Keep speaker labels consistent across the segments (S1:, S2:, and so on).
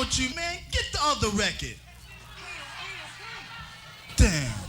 S1: with you, man. Get the other record. Damn.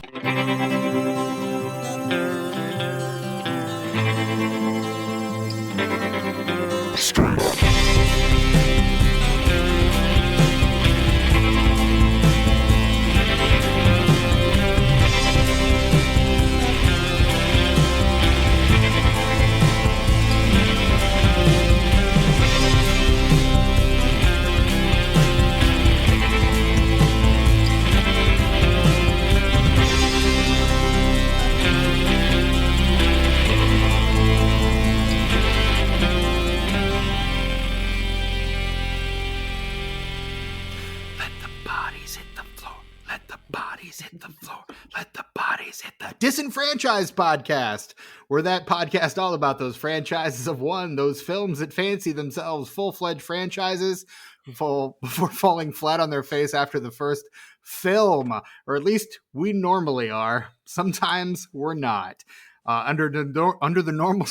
S2: Disenfranchised podcast. We're that podcast all about those franchises of one, those films that fancy themselves full-fledged franchises before falling flat on their face after the first film, or at least we normally are. Sometimes we're not. Under the normal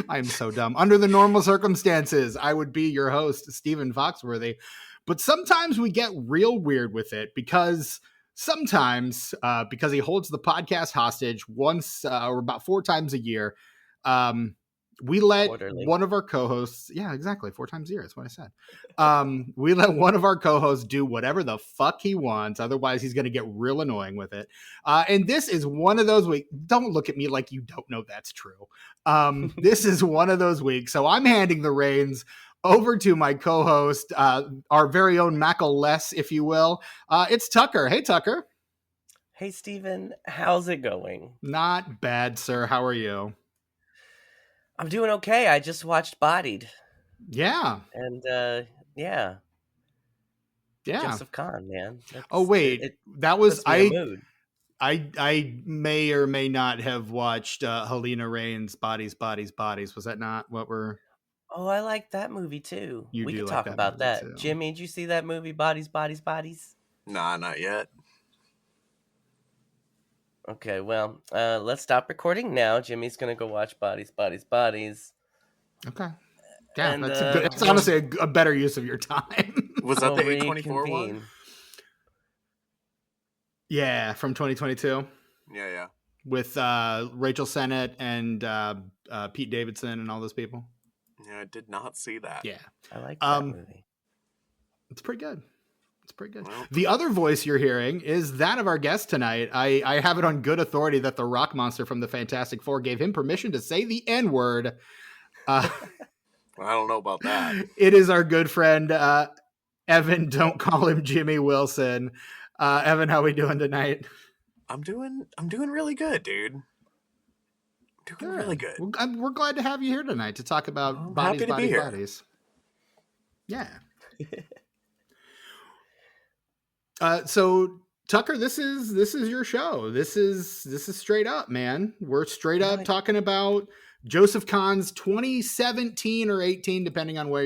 S2: I'm so dumb. Under the normal circumstances, I would be your host, Stephen Foxworthy. But sometimes we get real weird with it because sometimes, because he holds the podcast hostage once or about 4 times a year, we let one of our co-hosts, yeah, exactly, 4 times a year, that's what I said. We let one of our co-hosts do whatever the fuck he wants, otherwise he's going to get real annoying with it. And this is one of those weeks. Don't look at me like you don't know that's true. This is one of those weeks, so I'm handing the reins over to my co-host, our very own Mackle-less, if you will. It's Tucker. Hey, Tucker.
S3: Hey, Stephen. How's it going?
S2: Not bad, sir. How are you?
S3: I'm doing okay. I just watched Bodied.
S2: Yeah.
S3: And, yeah. Joseph Kahn, man.
S2: Oh, wait. That was... I may or may not have watched Helena Rain's Bodies. Was that not what we're...
S3: Oh, I like that movie too. We can talk about that. Too. Jimmy, did you see that movie, Bodies?
S4: Nah, not yet.
S3: Okay, well, let's stop recording now. Jimmy's gonna go watch Bodies.
S2: Okay. Yeah, and, that's honestly a better use of your time.
S4: Was that the A24 one?
S2: Yeah, from 2022.
S4: Yeah.
S2: With Rachel Sennett and Pete Davidson and all those people.
S4: Yeah, I did not see that.
S2: Yeah.
S3: I like that movie.
S2: It's pretty good. Well, the other voice you're hearing is that of our guest tonight. I have it on good authority that the rock monster from the Fantastic Four gave him permission to say the N-word.
S4: I don't know about that.
S2: It is our good friend, Evan. Don't call him Jimmy Wilson. Evan, how we doing tonight?
S4: I'm doing really good, dude. Really good.
S2: Well, we're glad to have you here tonight to talk about Bodies. Yeah. So Tucker, this is your show. This is straight up, man. We're straight up talking about Joseph Kahn's 2017 or 18, depending on how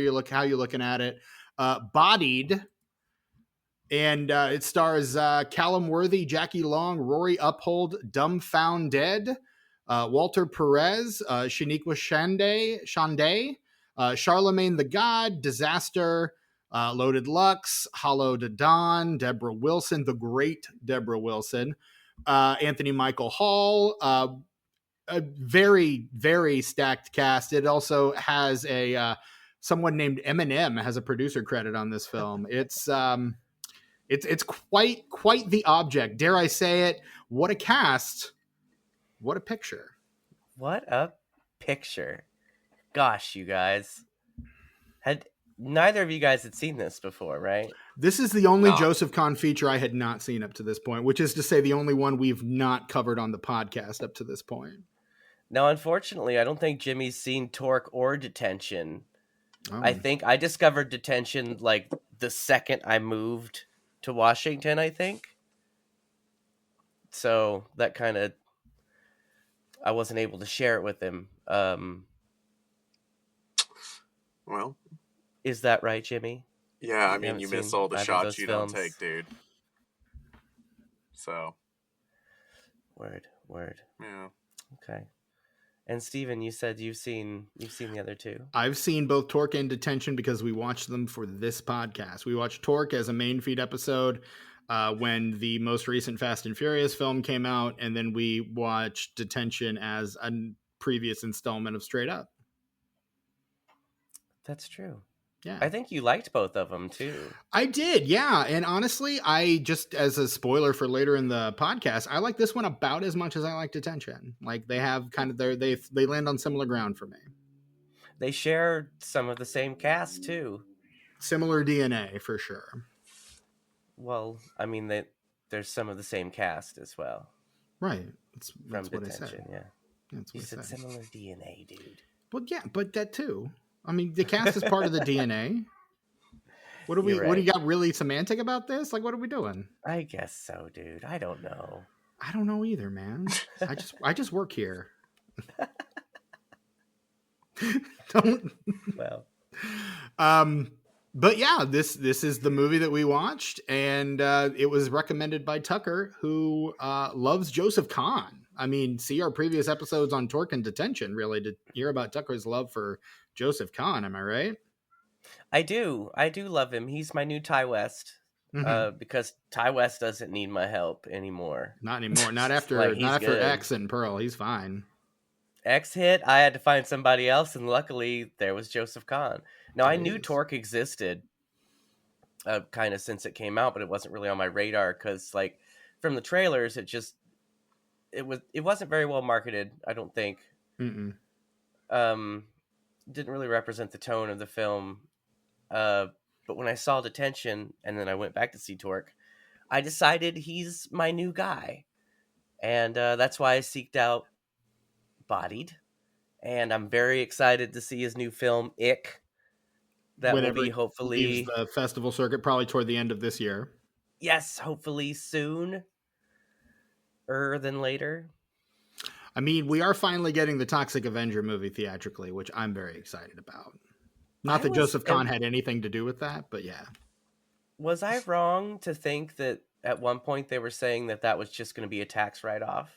S2: you're looking at it. Bodied. And it stars Callum Worthy, Jackie Long, Rory Uphold, Dumbfounded, Walter Perez, Shaniqua Shande, Charlemagne the God, Disaster, Loaded Lux, Hollow to Dawn, Deborah Wilson, the great Deborah Wilson, Anthony Michael Hall, a very, very stacked cast. It also has someone named Eminem has a producer credit on this film. It's quite the object. Dare I say it? What a cast. What a picture.
S3: What a picture. Gosh, you guys. Neither of you guys had seen this before, right?
S2: This is the only Joseph Kahn feature I had not seen up to this point, which is to say the only one we've not covered on the podcast up to this point.
S3: Now, unfortunately, I don't think Jimmy's seen Torque or Detention. Oh. I think I discovered Detention like the second I moved to Washington, I think. So that kind of... I wasn't able to share it with him.
S4: Well...
S3: Is that right, Jimmy?
S4: Yeah, I mean, you miss all the shots you don't take, dude. So.
S3: Word.
S4: Yeah.
S3: Okay. And Steven, you said you've seen the other two.
S2: I've seen both Torque and Detention because we watched them for this podcast. We watched Torque as a main feed episode when the most recent Fast and Furious film came out, and then we watched Detention as a previous installment of Straight Up.
S3: That's true.
S2: Yeah.
S3: I think you liked both of them too.
S2: I did, yeah. And honestly, I just, as a spoiler for later in the podcast, I like this one about as much as I like Detention. Like they have kind of they land on similar ground for me.
S3: They share some of the same cast too.
S2: Similar DNA for sure.
S3: Well, I mean there's some of the same cast as well.
S2: Right. That's
S3: from
S2: what
S3: Detention,
S2: I said.
S3: yeah.
S2: That's what
S3: you said
S2: I said.
S3: similar DNA, dude.
S2: Well, yeah, but that too. I mean, the cast is part of the DNA. What do we?
S3: Right.
S2: What do you got really semantic about this? Like, what are we doing?
S3: I guess so, dude. I don't know.
S2: I don't know either, man. I just work here. Don't.
S3: Well.
S2: But yeah, this is the movie that we watched, and it was recommended by Tucker, who loves Joseph Kahn. I mean, see our previous episodes on Torque and Detention, really, to hear about Tucker's love for Joseph Kahn. Am I right?
S3: I do love him. He's my new Ty West. Because Ty West doesn't need my help anymore.
S2: Not anymore. Not after X and Pearl. He's fine.
S3: X hit. I had to find somebody else, and luckily there was Joseph Kahn. Now I knew Torque existed, kind of since it came out, but it wasn't really on my radar because, like, from the trailers, it wasn't very well marketed. I don't think. Didn't really represent the tone of the film. But when I saw Detention and then I went back to see Torque, I decided he's my new guy. And that's why I seeked out Bodied. And I'm very excited to see his new film, Ick. That will be hopefully...
S2: leaves the festival circuit probably toward the end of this year.
S3: Yes, hopefully sooner than later.
S2: I mean, we are finally getting the Toxic Avenger movie theatrically, which I'm very excited about. Not that Joseph Kahn had anything to do with that, but yeah.
S3: Was I wrong to think that at one point they were saying that was just going to be a tax write-off?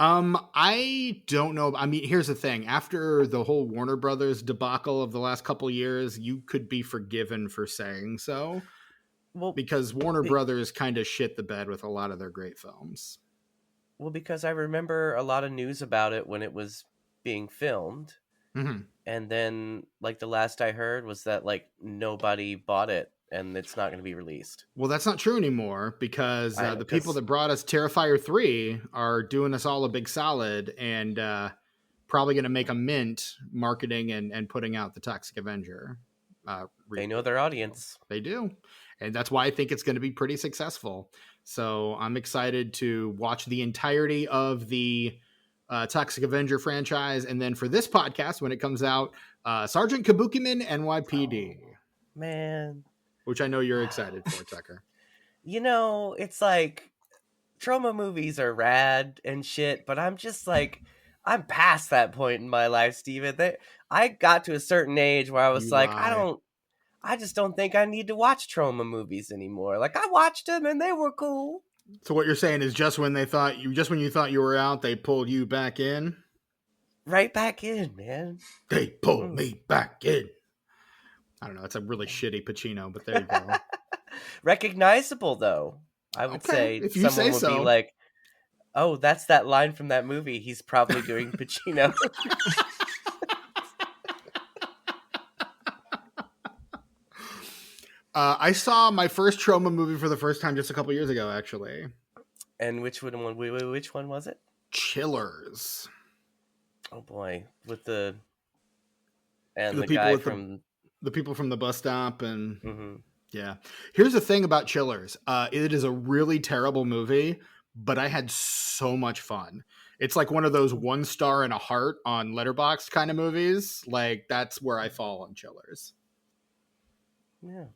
S2: I don't know. I mean, here's the thing. After the whole Warner Brothers debacle of the last couple years, you could be forgiven for saying so. Well, because Warner Brothers kind of shit the bed with a lot of their great films.
S3: Well, because I remember a lot of news about it when it was being filmed.
S2: Mm-hmm.
S3: And then, like, the last I heard was that, like, nobody bought it and it's not going to be released.
S2: Well, that's not true anymore because the people that brought us Terrifier 3 are doing us all a big solid and probably going to make a mint marketing and putting out the Toxic Avenger.
S3: They know their audience.
S2: They do. And that's why I think it's going to be pretty successful. So I'm excited to watch the entirety of the Toxic Avenger franchise. And then for this podcast, when it comes out, Sergeant Kabukiman NYPD.
S3: Oh, man.
S2: Which I know you're excited for, Tucker.
S3: You know, it's like trauma movies are rad and shit, but I'm just like, I'm past that point in my life, Steven. I got to a certain age where I was I just don't think I need to watch trauma movies anymore. Like, I watched them and they were cool.
S2: So what you're saying is just when you thought you were out, they pulled you back in?
S3: Right back in, man.
S2: They pulled me back in. I don't know. It's a really shitty Pacino, but there you go.
S3: Recognizable, though. I would say
S2: if you
S3: someone would be like, oh, that's that line from that movie. He's probably doing Pacino.
S2: I saw my first trauma movie for the first time just a couple years ago, actually.
S3: And which one was it?
S2: Chillers.
S3: Oh boy, with the guy from
S2: the people from the bus stop and
S3: mm-hmm.
S2: Yeah. Here's the thing about Chillers. It is a really terrible movie, but I had so much fun. It's like one of those 1 star and a heart on Letterboxd kind of movies. Like that's where I fall on Chillers.
S3: Yeah.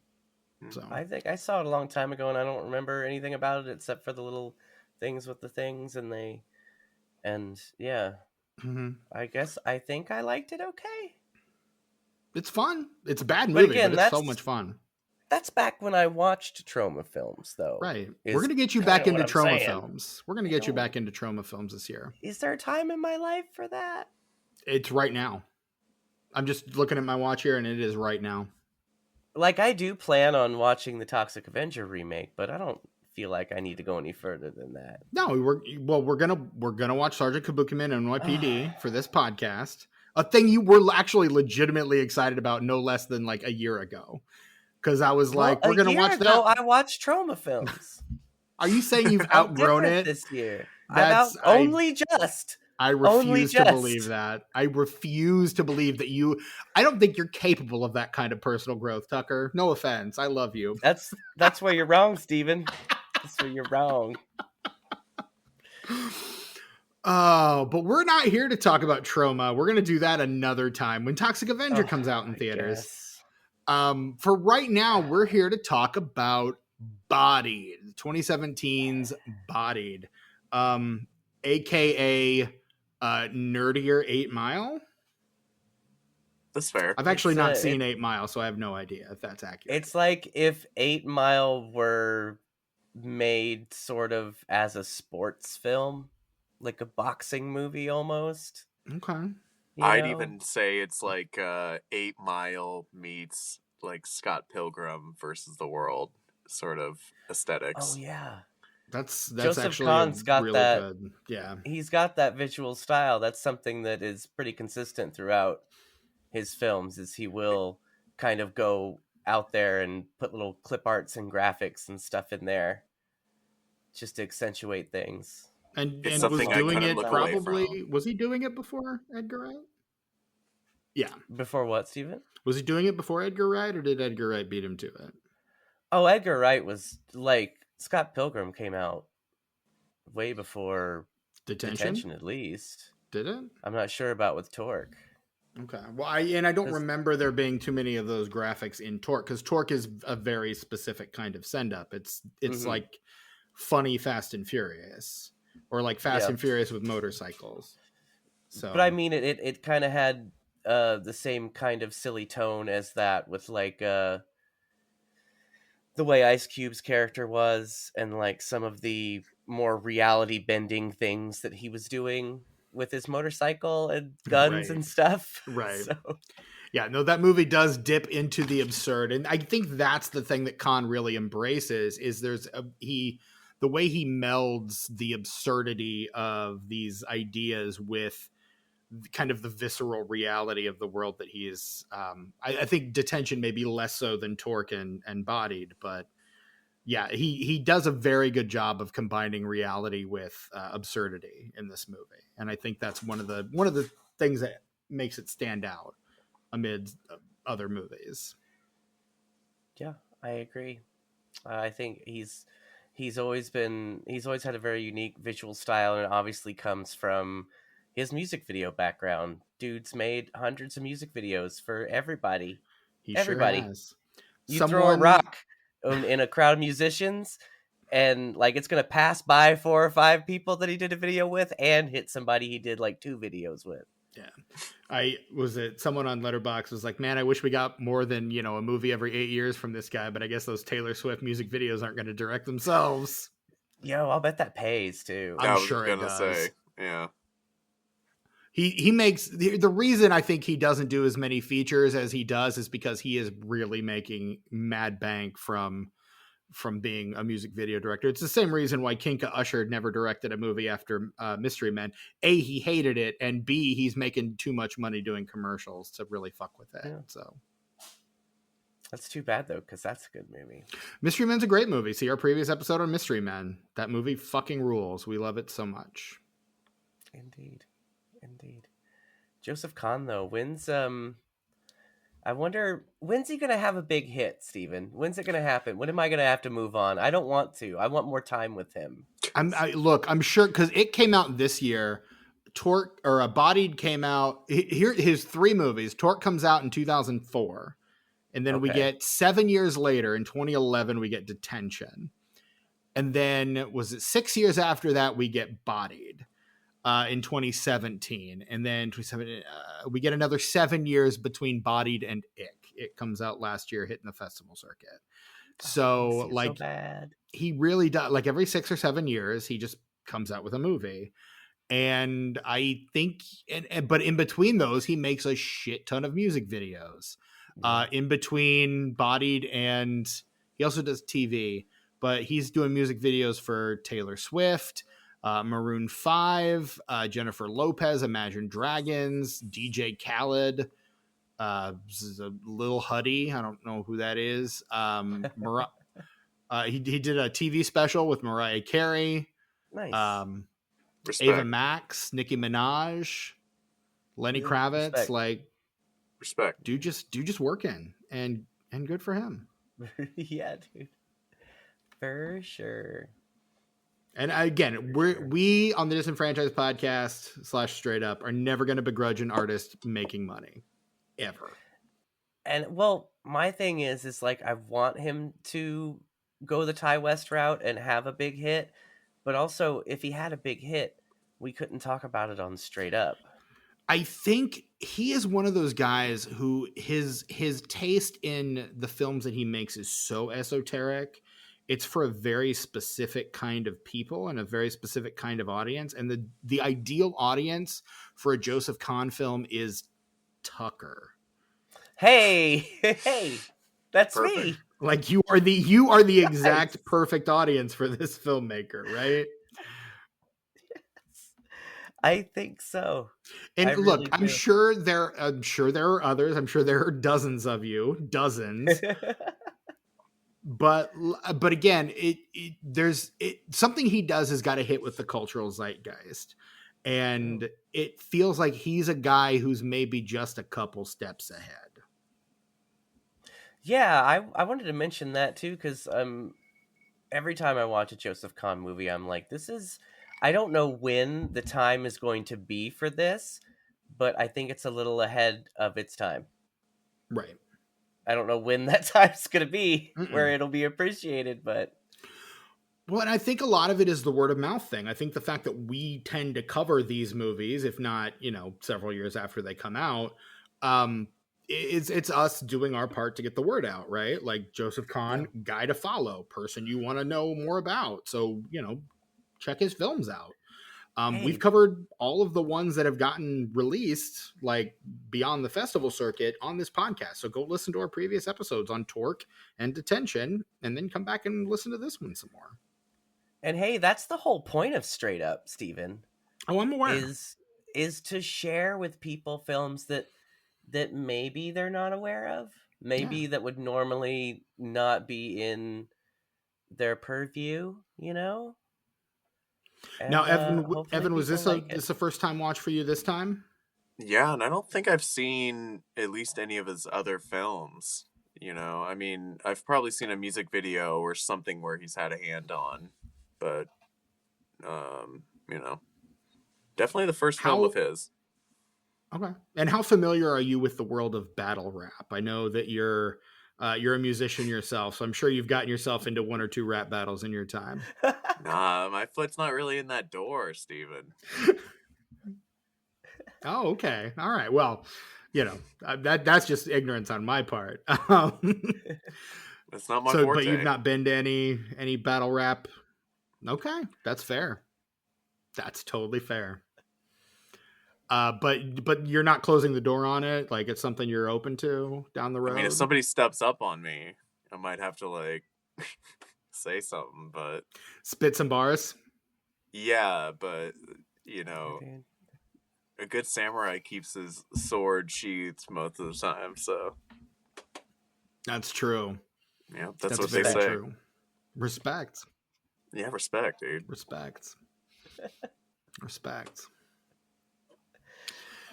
S2: So
S3: I think I saw it a long time ago and I don't remember anything about it except for the little things with the things and yeah.
S2: Mm-hmm.
S3: I think I liked it okay.
S2: It's fun. It's a bad movie, but it's so much fun.
S3: that's back when I watched trauma films, though.
S2: Right. We're going to get you back into trauma films. We're going to get you back into trauma films this year.
S3: Is there a time in my life for that?
S2: It's right now. I'm just looking at my watch here, and it is right now.
S3: Like, I do plan on watching the Toxic Avenger remake, but I don't feel like I need to go any further than that.
S2: No, we're gonna watch Sergeant Kabukiman and NYPD for this podcast. A thing you were actually legitimately excited about no less than like a year ago. Because I was like, we're gonna watch that.
S3: I watched trauma films.
S2: Are you saying you've outgrown it
S3: this year?
S2: I refuse to believe that. I refuse to believe that you. I don't think you're capable of that kind of personal growth, Tucker. No offense. I love you.
S3: That's where you're wrong, Steven. That's where you're wrong.
S2: Oh, but we're not here to talk about trauma. We're going to do that another time when Toxic Avenger comes out in theaters. For right now, we're here to talk about Bodied, 2017's Bodied, aka nerdier 8 Mile.
S4: That's fair.
S2: I've actually not seen 8 Mile, so I have no idea if that's accurate.
S3: It's like if 8 Mile were made sort of as a sports film, like a boxing movie almost.
S2: Okay.
S4: I'd even say it's like 8 Mile meets like Scott Pilgrim versus the World sort of aesthetics.
S3: Oh yeah.
S2: That's
S3: Joseph
S2: actually
S3: Kahn's got
S2: really
S3: that.
S2: Good. Yeah.
S3: He's got that visual style. That's something that is pretty consistent throughout his films, is he will kind of go out there and put little clip arts and graphics and stuff in there just to accentuate things.
S2: And was doing it probably, was he doing it before Edgar Wright? Yeah.
S3: Before what, Steven?
S2: Was he doing it before Edgar Wright, or did Edgar Wright beat him to it?
S3: Oh, Edgar Wright was like, Scott Pilgrim came out way before Detention at least.
S2: Did it?
S3: I'm not sure about with Torque.
S2: Okay. Well, I don't remember there being too many of those graphics in Torque, because Torque is a very specific kind of send up. It's like funny Fast and Furious, or like Fast and Furious with motorcycles. So,
S3: but I mean, it kind of had the same kind of silly tone as that, with like the way Ice Cube's character was, and like some of the more reality bending things that he was doing with his motorcycle and guns and stuff.
S2: Right.
S3: So.
S2: Yeah, no, that movie does dip into the absurd. And I think that's the thing that Kahn really embraces, is the way he melds the absurdity of these ideas with kind of the visceral reality of the world that he is. I think Detention may be less so than Torque and Bodied, but yeah, he does a very good job of combining reality with absurdity in this movie, and I think that's one of the things that makes it stand out amid other movies.
S3: Yeah, I agree. I think he's always had a very unique visual style, and it obviously comes from his music video background. Dude's made hundreds of music videos for everybody. Everybody.
S2: Sure has.
S3: You throw a rock in a crowd of musicians, and like it's gonna pass by 4 or 5 people that he did a video with, and hit somebody he did like 2 videos with.
S2: Yeah. Someone on Letterboxd was like, man, I wish we got more than, a movie every 8 years from this guy, but I guess those Taylor Swift music videos aren't going to direct themselves.
S3: Yo, I'll bet that pays too.
S2: I'm sure it does.
S4: Say, yeah.
S2: He makes the reason I think he doesn't do as many features as he does is because he is really making mad bank from being a music video director. It's the same reason why Kinka Usher never directed a movie after Mystery Men. A, he hated it, and B, he's making too much money doing commercials to really fuck with it. Yeah. So
S3: that's too bad though, because that's a good movie.
S2: Mystery Men's a great movie. See our previous episode on Mystery Men. That movie fucking rules. We love it so much.
S3: Indeed. Joseph Kahn though, I wonder, when's he going to have a big hit, Steven? When's it going to happen? When am I going to have to move on? I don't want to. I want more time with him.
S2: I'm sure, because it came out this year. Torque, or Bodied came out. Here, his 3 movies. Torque comes out in 2004. And then we get 7 years later, in 2011, we get Detention. And then, was it 6 years after that, we get Bodied. In 2017, and then we get another 7 years between Bodied and It comes out last year, hitting the festival circuit. So
S3: so
S2: like
S3: bad.
S2: he really does, like every 6 or 7 years he just comes out with a movie. And I think but in between those he makes a shit ton of music videos.
S3: Yeah.
S2: In between Bodied, and he also does TV, but he's doing music videos for Taylor Swift, Maroon 5, Jennifer Lopez, Imagine Dragons, DJ Khaled, Lil Huddy. I don't know who that is. He did a TV special with Mariah Carey,
S3: Nice.
S2: Ava
S4: Respect.
S2: Max, Nicki Minaj, Lenny
S3: Yeah,
S2: Kravitz.
S3: respect.
S2: Like,
S4: Respect.
S2: dude just working, and good for him.
S3: Yeah, dude. For sure.
S2: And again, we on the Disenfranchised podcast / Straight Up are never going to begrudge an artist making money, ever.
S3: And well, my thing is like I want him to go the Ty West route and have a big hit, but also if he had a big hit, we couldn't talk about it on Straight Up.
S2: I think he is one of those guys who his taste in the films that he makes is so esoteric. It's for a very specific kind of people and a very specific kind of audience. And the ideal audience for a Joseph Kahn film is Tucker.
S3: Hey, hey, that's
S4: Perfect.
S3: me.
S2: Like you are the exact perfect audience for this filmmaker, right?
S3: I think so.
S2: And
S3: I
S2: look,
S3: really
S2: I'm
S3: do.
S2: sure there are others. I'm sure there are dozens of you, dozens. But again, there's something he does has got to hit with the cultural zeitgeist, and it feels like he's a guy who's maybe just a couple steps ahead.
S3: Yeah, I wanted to mention that too because every time I watch a Joseph Kahn movie, I'm like, I don't know when the time is going to be for this, but I think it's a little ahead of its time.
S2: Right.
S3: I don't know when that time's going to be where
S2: Mm-mm.
S3: it'll be appreciated, but
S2: Well, and I think a lot of it is the word of mouth thing. I think the fact that we tend to cover these movies, if not, several years after they come out, it's us doing our part to get the word out, right? Like Joseph Kahn, guy to follow, person you want to know more about. So, check his films out. We've covered all of the ones that have gotten released, like beyond the festival circuit, on this podcast. So go listen to our previous episodes on Torque and Detention, and then come back and listen to this one some more.
S3: And hey, that's the whole point of Straight Up, Steven.
S2: Oh, I'm aware.
S3: Is to share with people films that maybe they're not aware of, maybe that would normally not be in their purview, And,
S2: now, Evan, was this
S3: this
S2: a first time watch for you this time?
S4: Yeah, and I don't think I've seen at least any of his other films. I mean, I've probably seen a music video or something where he's had a hand on, but, definitely the first film of his.
S2: Okay. And how familiar are you with the world of battle rap? I know that you're a musician yourself, so I'm sure you've gotten yourself into one or two rap battles in your time.
S4: Nah, my foot's not really in that door, Steven.
S2: Oh, okay. All right. Well, that's just ignorance on my part.
S4: That's not my forte.
S2: But you've not been to any battle rap. Okay, that's fair. That's totally fair. But you're not closing the door on it. Like it's something you're open to down the road.
S4: I mean, if somebody steps up on me, I might have to say something. But
S2: spit some bars.
S4: Yeah, but a good samurai keeps his sword sheathed most of the time. So
S2: that's true.
S4: Yeah, that's what they say. True.
S2: Respect.
S4: Yeah, respect, dude.
S2: Respect.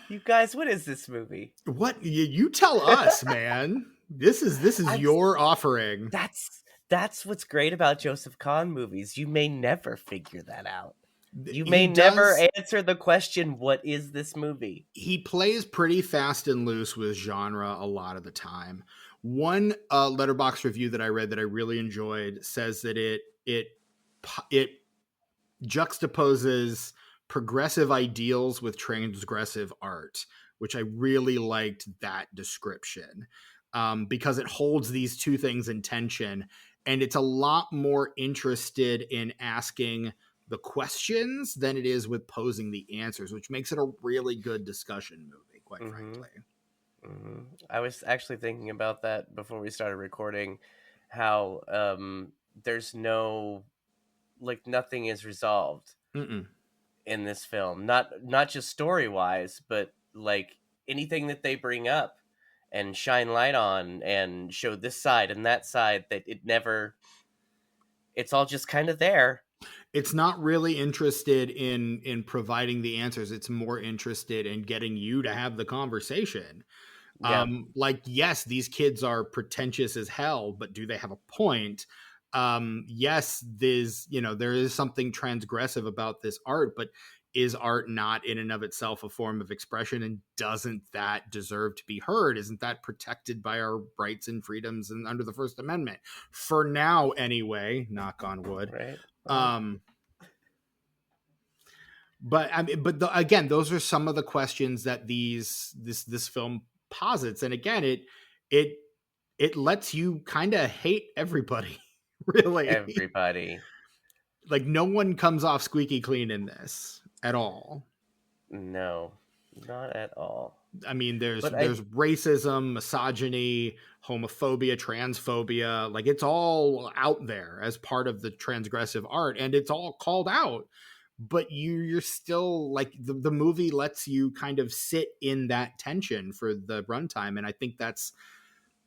S3: You guys, what is this movie?
S2: What you tell us, man? This is your offering.
S3: That's what's great about Joseph Kahn movies. You may never figure that out. You may never answer the question, what is this movie? He
S2: plays pretty fast and loose with genre a lot of the time. One Letterboxd review that I read that I really enjoyed says that it juxtaposes progressive ideals with transgressive art, which I really liked that description because it holds these two things in tension. And it's a lot more interested in asking the questions than it is with posing the answers, which makes it a really good discussion movie, quite frankly.
S3: Mm-hmm. I was actually thinking about that before we started recording, how there's no, like, nothing is resolved in this film. Not just story-wise, but, like, anything that they bring up and shine light on and show this side and that side, that it's all just kind of there.
S2: It's not really interested in providing the answers. It's more interested in getting you to have the conversation.
S3: Yeah.
S2: Like, yes, these kids are pretentious as hell, but do they have a point? Yes, there is something transgressive about this art, but is art not in and of itself a form of expression? And doesn't that deserve to be heard? Isn't that protected by our rights and freedoms and under the First Amendment? For now, anyway, knock on wood.
S3: Right.
S2: But I mean, again, those are some of the questions that this film posits, and again, it lets you kind of hate everybody, really.
S3: Everybody.
S2: Like, no one comes off squeaky clean in this at all.
S3: No, not at all.
S2: I mean, there's racism, misogyny, homophobia, transphobia. Like, it's all out there as part of the transgressive art, and it's all called out. But you're still, like, the movie lets you kind of sit in that tension for the runtime, and I think that's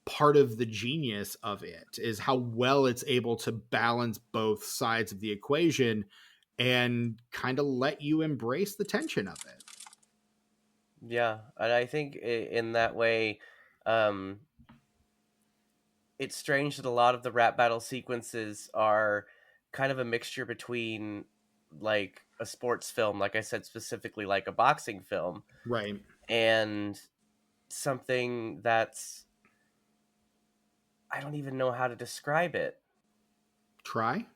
S2: part of the genius of it, is how well it's able to balance both sides of the equation and kind of let you embrace the tension of it.
S3: Yeah, and I think in that way, it's strange that a lot of the rap battle sequences are kind of a mixture between, like, a sports film, like I said, specifically like a boxing film,
S2: right,
S3: and something that's, I don't even know how to describe it.
S2: Try.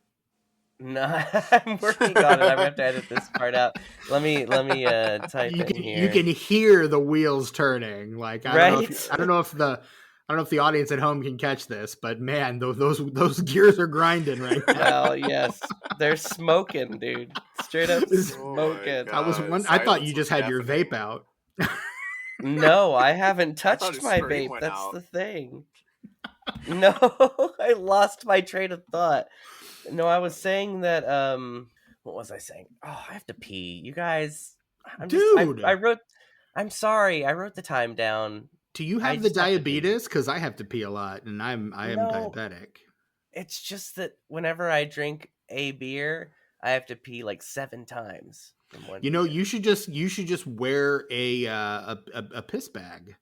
S3: No, I'm working on it. I'm gonna have to edit this part out. Let me type in here.
S2: You can hear the wheels turning. Like, I don't know if the audience at home can catch this, but man, those gears are grinding right now.
S3: Well, yes, they're smoking, dude. Straight up smoking.
S2: I thought you just had your vape out.
S3: No, I haven't touched my vape. That's the thing. No, I lost my train of thought. No, I was saying that, what was I saying? Oh, I have to pee. You guys,
S2: dude.
S3: I'm sorry. I wrote the time down.
S2: Do you have the diabetes? Because I have to pee a lot, and I am diabetic.
S3: It's just that whenever I drink a beer, I have to pee like 7 times.
S2: You should just wear a piss bag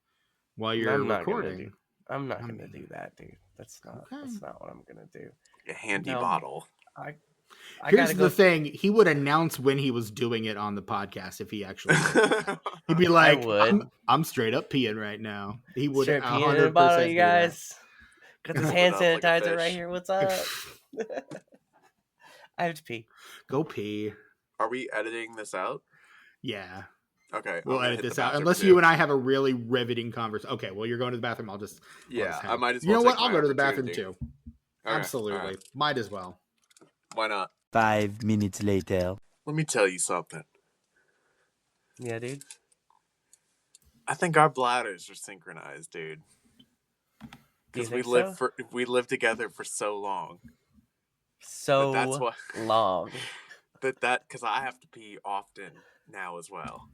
S2: while you're recording.
S3: I'm not gonna do that, dude. That's not what I'm gonna do.
S4: A handy bottle.
S2: Here's the thing: he would announce when he was doing it on the podcast if he actually did. He'd be like, I'm straight up peeing right now. He would 100%
S3: in a bottle, you guys. Got this hand sanitizer right here. What's up? I have to pee.
S2: Go pee.
S4: Are we editing this out?
S2: Yeah.
S4: Okay.
S2: We'll edit this out unless you and I have a really riveting conversation. Okay, well, you're going to the bathroom. I'll just
S4: I might as well.
S2: You know what? I'll go to the bathroom too.
S4: Okay.
S2: Absolutely.
S4: Right.
S2: Might as well.
S4: Why not?
S5: 5 minutes later.
S4: Let me tell you something.
S3: Yeah, dude.
S4: I think our bladders are synchronized, dude. Because we lived together for so long.
S3: Long.
S4: Because I have to pee often now as well,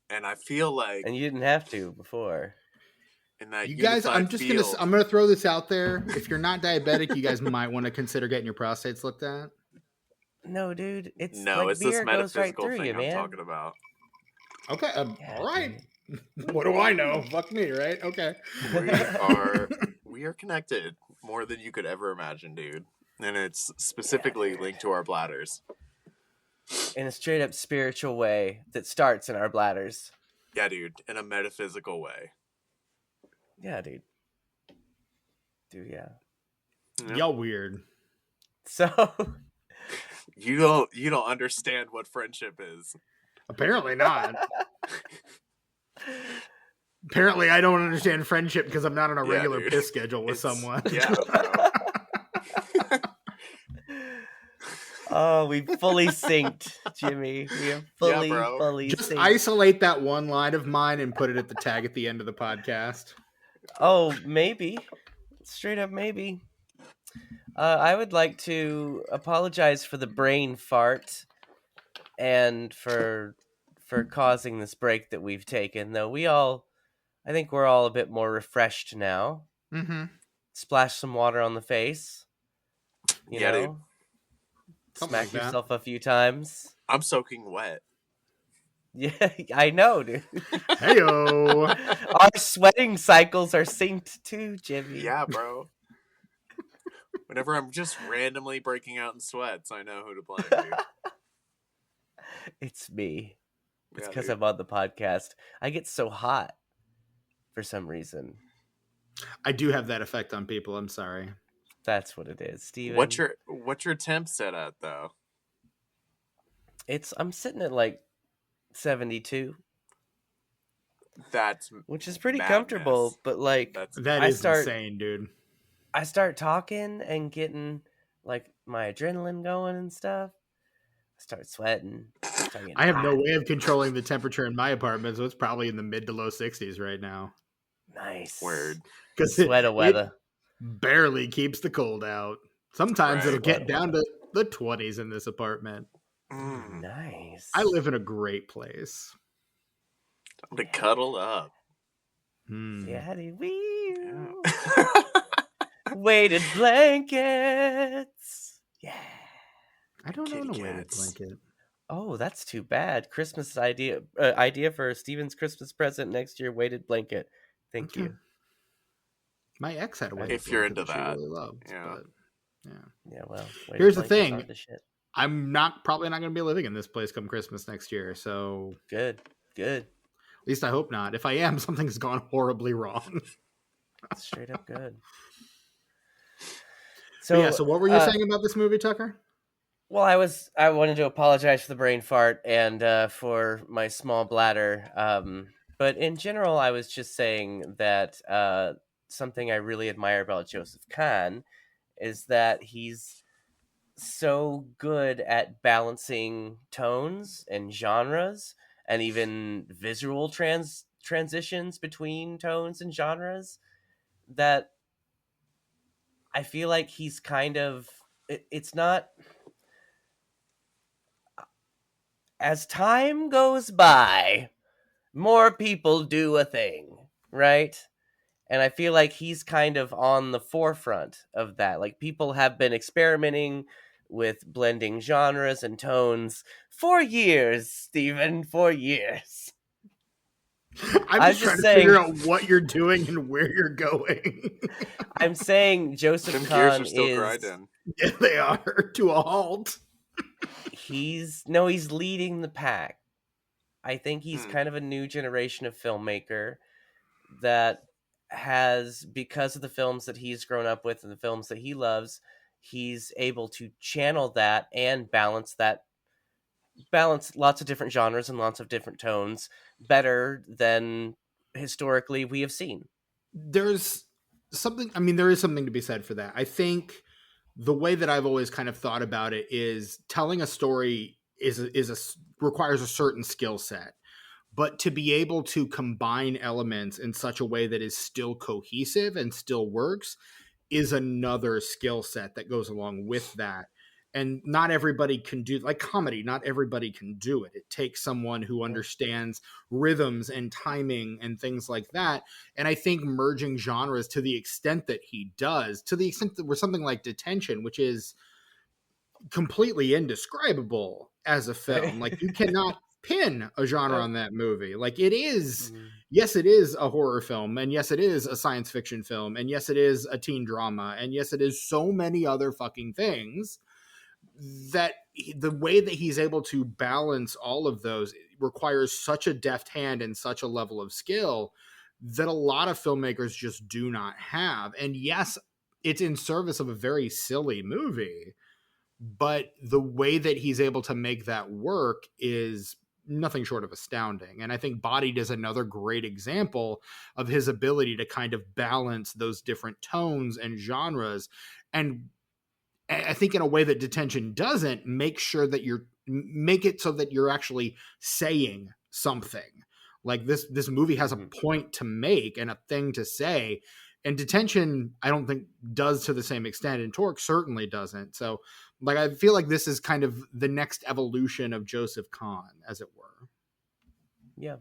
S4: and I feel like.
S3: And you didn't have to before.
S4: And that
S2: you guys, I'm gonna throw this out there. If you're not diabetic, you guys might want to consider getting your prostates looked at.
S3: No, dude. It's
S4: this metaphysical thing I'm talking about.
S2: Okay, all right. What do I know? Fuck me, right? Okay.
S4: We are connected more than you could ever imagine, dude. And it's specifically linked to our bladders.
S3: In a straight up spiritual way that starts in our bladders.
S4: Yeah, dude. In a metaphysical way.
S3: Yeah, dude. Dude, yeah.
S2: Y'all weird.
S3: So
S4: you don't understand what friendship is.
S2: Apparently not. Apparently I don't understand friendship because I'm not on a regular piss schedule with someone.
S4: Yeah.
S3: Oh, we fully synced, Jimmy. We are fully,
S4: bro.
S3: fully
S2: Just
S3: synced.
S2: isolate that one line of mine and put it at the tag at the end of the podcast.
S3: Oh, maybe. Straight up, maybe. I would like to apologize for the brain fart and for causing this break that we've taken. Though I think we're all a bit more refreshed now.
S2: Mm-hmm.
S3: Splash some water on the face. You
S4: Yeah,
S3: know,
S4: dude.
S2: Something
S3: smack
S2: like that.
S3: yourself a few times.
S4: I'm soaking wet.
S3: Yeah, I know, dude.
S2: Heyo.
S3: Our sweating cycles are synced too, Jimmy.
S4: Yeah, bro. Whenever I'm just randomly breaking out in sweats, I know who to blame, dude.
S3: It's me. It's
S4: Yeah,
S3: because
S4: dude.
S3: I'm on the podcast. I get so hot for some reason.
S2: I do have that effect on people. I'm sorry.
S3: That's what it is, Steven.
S4: What's your temp set at though?
S3: I'm sitting at like 72,
S4: That's
S3: which is pretty
S4: madness.
S3: comfortable, but like
S2: That is insane, dude.
S3: I start talking and getting like my adrenaline going and stuff. I start sweating.
S2: I have no way of controlling the temperature in my apartment, so it's probably in the mid to low 60s right now.
S3: Nice.
S4: Word.
S2: Because
S3: Sweater weather.
S2: Barely keeps the cold out. Sometimes
S4: Right.
S2: it'll get down to the 20s in this apartment.
S4: Mm.
S3: Nice.
S2: I live in a great place.
S4: Time to cuddle up.
S3: Daddy, we
S4: Yeah.
S3: weighted blankets. Yeah.
S2: I don't own a
S4: Kitty
S2: weighted
S4: cats.
S2: blanket.
S3: Oh, that's too bad. Christmas idea for Steven's Christmas present next year. Weighted blanket. Thank
S2: Okay.
S3: you.
S2: My ex had a weighted
S4: If you're
S2: blanket
S4: into
S2: she
S4: that.
S2: really loved.
S4: Yeah.
S2: But, yeah.
S3: Yeah, well.
S2: Here's the
S3: blankets
S2: thing.
S3: aren't the shit.
S2: I'm probably not going to be living in this place come Christmas next year. So
S3: Good.
S2: at least I hope not. If I am, something's gone horribly wrong.
S3: Straight up good.
S2: So what were you saying about this movie, Tucker?
S3: Well, I wanted to apologize for the brain fart and for my small bladder. But in general, I was just saying that something I really admire about Joseph Kahn is that he's so good at balancing tones and genres and even visual transitions between tones and genres that I feel like he's kind of it's not. As time goes by, more people do a thing, right? And I feel like he's kind of on the forefront of that. Like, people have been experimenting with blending genres and tones for years, Stephen, for years.
S2: I'm just trying to figure out what you're doing and where you're going.
S3: I'm saying Joseph
S4: Them
S3: Kahn
S4: gears are still
S3: is...
S4: grinding.
S2: Yeah, they are, to a halt.
S3: He's leading the pack. I think he's kind of a new generation of filmmaker that has, because of the films that he's grown up with and the films that he loves, he's able to channel that and balance lots of different genres and lots of different tones better than historically we have seen.
S2: There is something to be said for that. I think the way that I've always kind of thought about it is telling a story requires a certain skill set, but to be able to combine elements in such a way that is still cohesive and still works is another skill set that goes along with that. And not everybody can do, like comedy, not everybody can do it. It takes someone who understands rhythms and timing and things like that. And I think merging genres to the extent that he does, to the extent that we're something like Detention, which is completely indescribable as a film. Like, you cannot pin a genre on that movie. Like, it is, yes, it is a horror film, and yes, it is a science fiction film, and yes, it is a teen drama, and yes, it is so many other fucking things, that the way that he's able to balance all of those requires such a deft hand and such a level of skill that a lot of filmmakers just do not have. And yes, it's in service of a very silly movie, but the way that he's able to make that work is nothing short of astounding. And I think Bodied is another great example of his ability to kind of balance those different tones and genres and I think in a way that Detention doesn't, make it so that you're actually saying something. Like this movie has a point to make and a thing to say, and Detention I don't think does to the same extent, and Torque certainly doesn't. So like I feel like this is kind of the next evolution of Joseph Kahn, as it were.
S3: Yeah,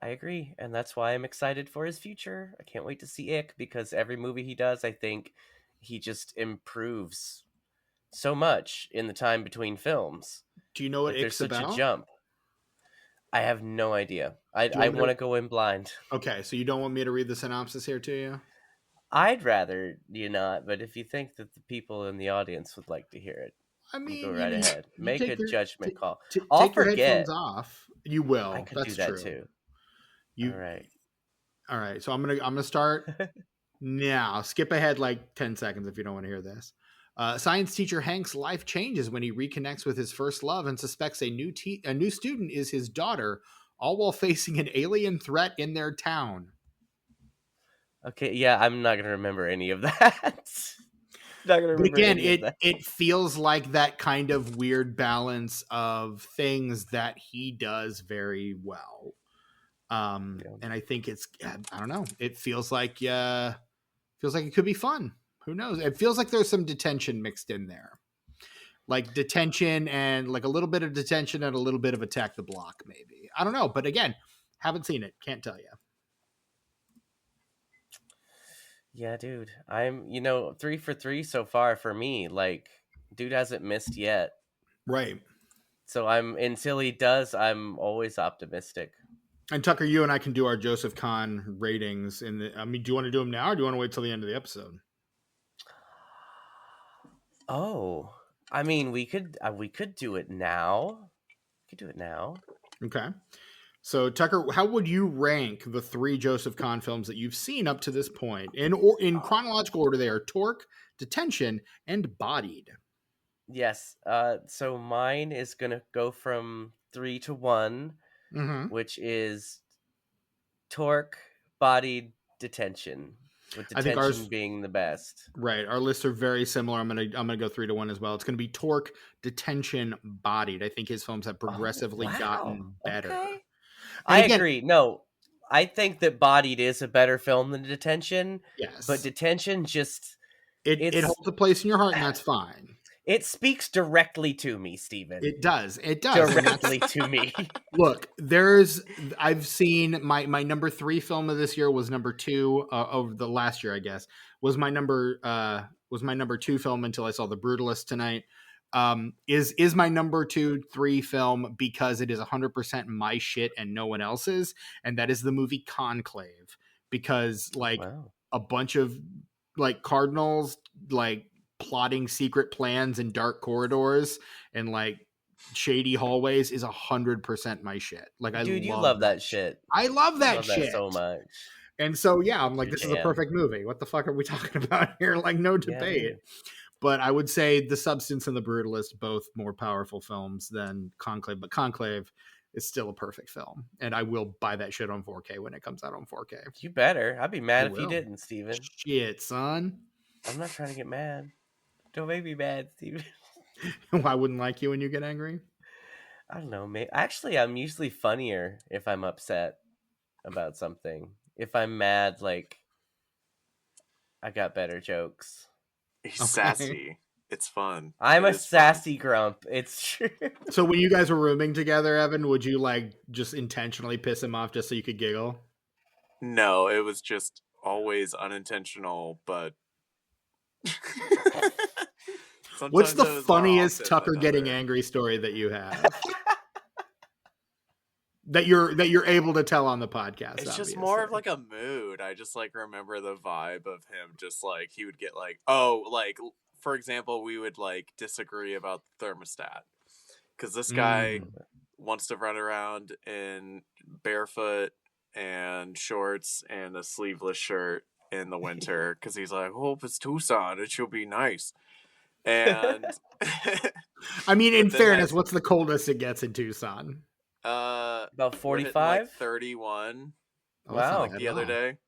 S3: I agree, and that's why I'm excited for his future. I can't wait to see Ick, because every movie he does, I think he just improves so much in the time between films.
S2: Do you know what
S3: Like, there's
S2: Ick's
S3: such
S2: about?
S3: a jump. I have no idea. I
S2: want me
S3: want
S2: to-
S3: to go in blind.
S2: Okay, so you don't want me to read the synopsis here to you?
S3: I'd rather you not, but if you think that the people in the audience would like to hear it,
S2: I mean,
S3: go right ahead. Make a judgment call. I'll
S2: take your
S3: forget.
S2: headphones off. You will.
S3: I could
S2: That's
S3: do that
S2: true.
S3: too.
S2: All right. So I'm gonna start now. Skip ahead like 10 seconds if you don't want to hear this. Science teacher Hank's life changes when he reconnects with his first love and suspects a new student is his daughter, all while facing an alien threat in their town.
S3: Okay, yeah, I'm not gonna remember any of that. Not gonna remember.
S2: But again,
S3: any of that.
S2: it feels like that kind of weird balance of things that he does very well. And I think it's, I don't know, it feels like it could be fun. Who knows? It feels like there's some Detention mixed in there, like Detention and like a little bit of Detention and a little bit of Attack the Block, maybe. I don't know, but again, haven't seen it, can't tell you.
S3: Yeah, dude, I'm 3 for 3 so far for me. Like, dude hasn't missed yet,
S2: Right?
S3: so until he does, I'm always optimistic.
S2: And Tucker, you and I can do our Joseph Kahn ratings. Do you want to do them now, or do you want to wait till the end of the episode?
S3: Oh, I mean, we could do it now.
S2: Okay. So Tucker, how would you rank the 3 Joseph Kahn films that you've seen up to this point? In chronological order, they are Torque, Detention, and Bodied.
S3: Yes. So mine is gonna go from 3 to 1, which is Torque, Bodied, Detention. With Detention being the best.
S2: Right. Our lists are very similar. I'm gonna go 3 to 1 as well. It's gonna be Torque, Detention, Bodied. I think his films have progressively gotten better.
S3: Okay. I agree. No, I think that Bodied is a better film than Detention.
S2: Yes.
S3: But Detention just
S2: it holds a place in your heart, and that's fine.
S3: It speaks directly to me, Steven.
S2: It does.
S3: Directly to me.
S2: Look, I've seen my number 3 film of this year was number 2 of the last year, I guess, was my number 2 film until I saw The Brutalist tonight. Is my number 2-3 film because it is 100% my shit and no one else's, and that is the movie Conclave, because a bunch of like cardinals like plotting secret plans in dark corridors and like shady hallways is 100% my shit. Like,
S3: you love that shit.
S2: I love that shit
S3: that so much.
S2: And so yeah, I'm like, this is a perfect movie. What the fuck are we talking about here? Like, no debate. Yeah, but I would say The Substance and The Brutalist, both more powerful films than Conclave, but Conclave is still a perfect film, and I will buy that shit on 4K when it comes out on 4K.
S3: You better. I'd be mad if you didn't, Steven.
S2: Shit, son.
S3: I'm not trying to get mad. Don't make me mad, Steven.
S2: I wouldn't like you when you get angry.
S3: I don't know, mate. Actually, I'm usually funnier if I'm upset about something. If I'm mad, like, I got better jokes.
S4: He's sassy. It's fun.
S3: I'm a sassy grump. It's true.
S2: So when you guys were rooming together, Evan, would you like just intentionally piss him off just so you could giggle?
S4: No, it was just always unintentional, but
S2: what's the funniest Tucker getting angry story that you have? that you're able to tell on the podcast?
S4: It's
S2: obviously.
S4: Just more of like a mood. I just like remember the vibe of him. Just like he would get like, oh, like for example, we would like disagree about the thermostat because this guy wants to run around in barefoot and shorts and a sleeveless shirt in the winter because he's like, oh, if it's Tucson, it should be nice. And
S2: I mean, in fairness, what's the coldest it gets in Tucson?
S3: About 45,
S4: like 31.
S3: Wow,
S4: like the other day.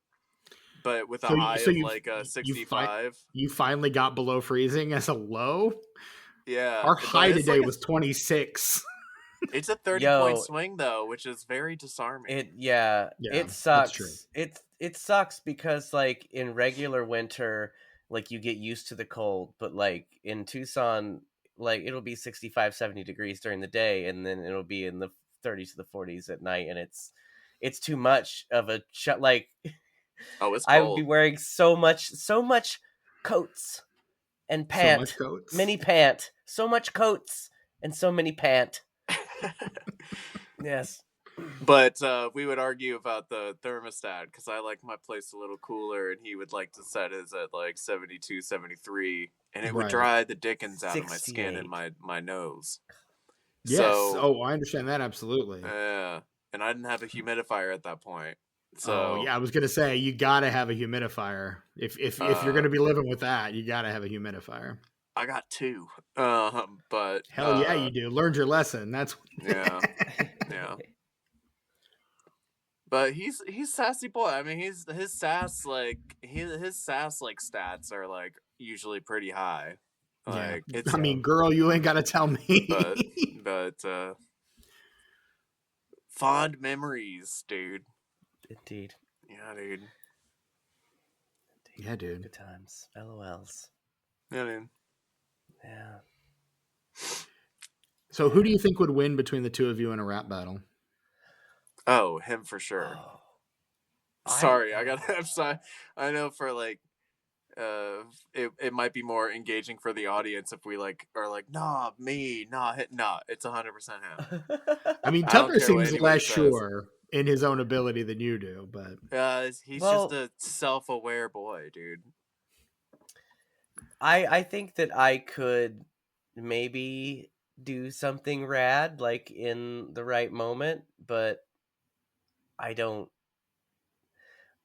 S4: but with a
S2: So
S4: high
S2: so
S4: of
S2: you
S4: like a
S2: you, fi-
S4: 65.
S2: you finally got below freezing as a low.
S4: Yeah,
S2: Our
S4: but
S2: high
S4: it's
S2: today
S4: like
S2: was 26.
S4: it's a 30-point
S3: Yo,
S4: swing though, which is very disarming.
S2: Yeah,
S3: it
S2: that's true.
S3: sucks. It sucks because like in regular winter, like you get used to the cold, but like in Tucson, like it'll be 65, 70 degrees during the day, and then it'll be in the 30s to the 40s at night, and it's too much of a like
S4: Oh, it's
S3: I would be
S4: cold.
S3: wearing so much coats and
S2: So much
S3: pant,
S2: coats.
S3: many pant, so much coats and so many pant. Yes.
S4: But we would argue about the thermostat because I like my place a little cooler, and he would like to set his at like 72, 73, and it would
S2: Right.
S4: dry the dickens out of my skin
S3: 68.
S4: and my nose.
S2: Yes.
S4: So,
S2: Oh, I understand that absolutely.
S4: yeah, and I didn't have a humidifier at that point. So
S2: Oh yeah, I was gonna say you gotta have a humidifier. If you're gonna be living with that, you gotta have a humidifier.
S4: I got 2. But
S2: Hell yeah, you do. Learned your lesson. That's
S4: yeah, yeah. But he's sassy boy. I mean, his sass like his sass like stats are like usually pretty high. Like
S2: yeah.
S4: it's
S2: I mean, girl, you ain't gotta tell me.
S4: but fond memories, dude.
S3: Indeed.
S4: Yeah, dude.
S2: Yeah, dude.
S3: Good times. LOLs.
S4: Yeah, dude.
S3: Yeah.
S2: So who do you think would win between the two of you in a rap battle?
S4: Oh, him for sure.
S3: Oh,
S4: Sorry, I'm sorry. I know for like it might be more engaging for the audience if we like are like, nah, me, nah, it's 100% him.
S2: I mean,
S4: I don't
S2: Tucker
S4: care what
S2: seems
S4: anybody
S2: less
S4: says.
S2: sure in his own ability than you do, but
S4: He's
S3: Well-
S4: just a self-aware boy, dude.
S3: I think that I could maybe do something rad like in the right moment, but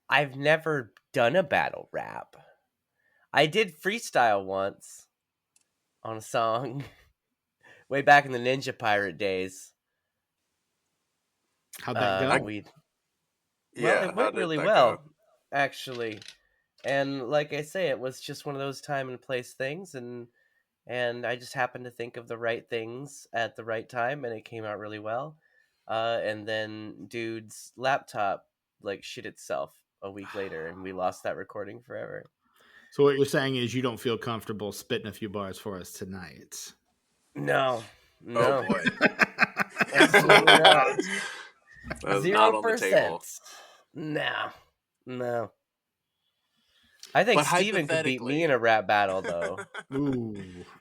S3: I've never done a battle rap. I did freestyle once on a song way back in the Ninja Pirate days.
S2: how'd that go?
S3: It
S4: How
S3: went
S4: did
S3: really
S4: that
S3: well,
S4: go?
S3: actually. And like I say, it was just one of those time and place things, and I just happened to think of the right things at the right time, and it came out really well. And then dude's laptop like shit itself a week later, and we lost that recording forever.
S2: So what you're saying is you don't feel comfortable spitting a few bars for us tonight.
S3: No.
S4: Oh boy.
S3: Absolutely not.
S4: That's not on the table.
S3: 0%. No. I think
S4: But
S3: Steven could beat me in a rap battle, though.
S2: Ooh.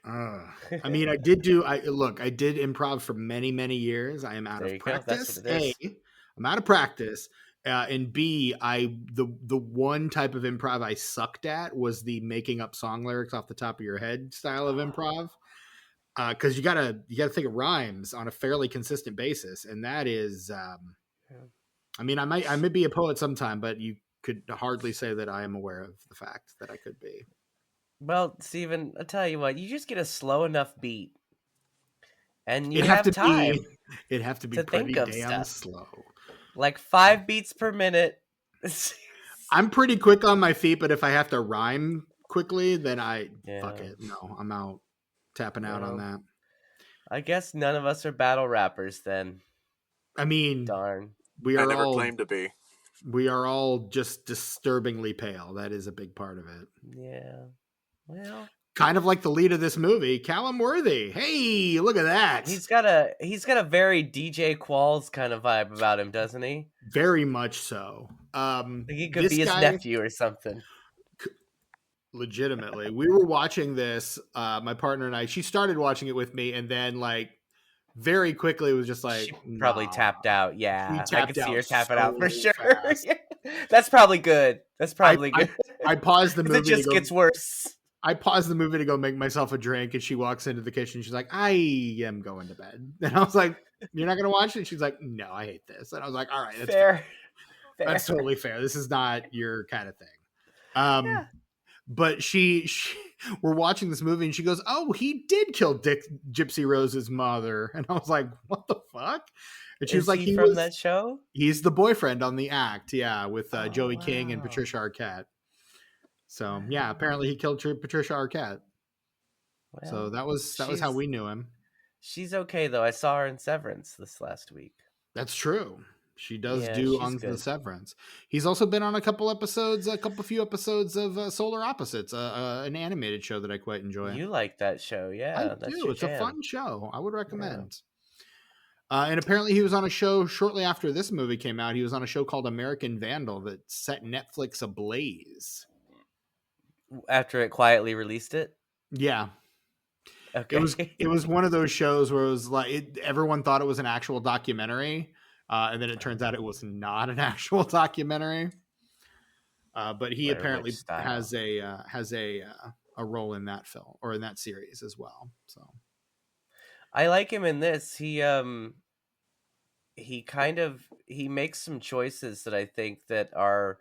S2: I mean, I did improv for many, many years. I am out
S3: There
S2: of
S3: you go. That's
S2: practice.
S3: what it is.
S2: A, I'm out of practice. And B, the one type of improv I sucked at was the making up song lyrics off the top of your head style of improv. Because you gotta think of rhymes on a fairly consistent basis, and that is, I mean, I may be a poet sometime, but you could hardly say that I am aware of the fact that I could be.
S3: Well, Steven, I'll tell you what, you just get a slow enough beat. And you
S2: It'd
S3: have time.
S2: It'd have to be
S3: to
S2: pretty
S3: think of
S2: damn
S3: stuff.
S2: slow.
S3: Like 5 beats per minute.
S2: I'm pretty quick on my feet, but if I have to rhyme quickly, then fuck
S3: Yeah.
S2: it. No, I'm out. Tapping out on that.
S3: I guess none of us are battle rappers then.
S2: I mean,
S3: Darn.
S2: we
S4: I
S2: are
S4: never
S2: all
S4: claimed to be.
S2: we are all just disturbingly pale. That is a big part of it.
S3: Yeah. Well,
S2: kind of like the lead of this movie, Callum Worthy. Hey, look at that.
S3: he's got a very DJ Qualls kind of vibe about him, doesn't he?
S2: Very much so.
S3: Like he could be his nephew or something.
S2: Legitimately, we were watching this. My partner and I. She started watching it with me, and then like very quickly was just like
S3: She probably tapped out. Yeah,
S2: She
S3: I
S2: tapped
S3: could see her
S2: out
S3: tapping out for
S2: so
S3: sure.
S2: fast.
S3: That's probably good. That's probably good.
S2: I paused the
S3: 'Cause
S2: movie.
S3: it just
S2: to go,
S3: gets worse.
S2: I paused the movie to go make myself a drink, and she walks into the kitchen. She's like, "I am going to bed," and I was like, "You're not going to watch it?" She's like, "No, I hate this," and I was like, "All right, that's fair.
S3: Fair.
S2: That's totally fair. This is not your kind of thing."
S3: Yeah.
S2: but she we're watching this movie and she goes, "Oh, he did kill Gypsy Rose's mother," and I was like, "What the fuck?" And she was
S3: Is
S2: like,
S3: he from
S2: was
S3: that show?
S2: he's the boyfriend on The Act, yeah, with
S3: Oh,
S2: Joey King and
S3: wow.
S2: Patricia Arquette. So yeah,
S3: Wow.
S2: apparently he killed Patricia Arquette. So
S3: Well,
S2: that was how we knew him.
S3: she's okay though. I saw her in Severance this last week.
S2: That's true. She does
S3: Yeah,
S2: do
S3: she's
S2: on the
S3: good.
S2: Severance. He's also been on a few episodes of Solar Opposites, an animated show that I quite enjoy.
S3: You like that show,
S2: I
S3: yeah? That's
S2: do.
S3: your
S2: It's a
S3: jam.
S2: fun show. I would
S3: Yeah.
S2: recommend. And apparently he was on a show shortly after this movie came out. He was on a show called American Vandal that set Netflix ablaze.
S3: After it quietly released it.
S2: Yeah.
S3: Okay.
S2: It was one of those shows where it was like everyone thought it was an actual documentary, and then it turns out it was not an actual documentary. But he
S3: Blair
S2: apparently
S3: Witch style.
S2: has a role in that film or in that series as well. So
S3: I like him in this. He makes some choices that I think that are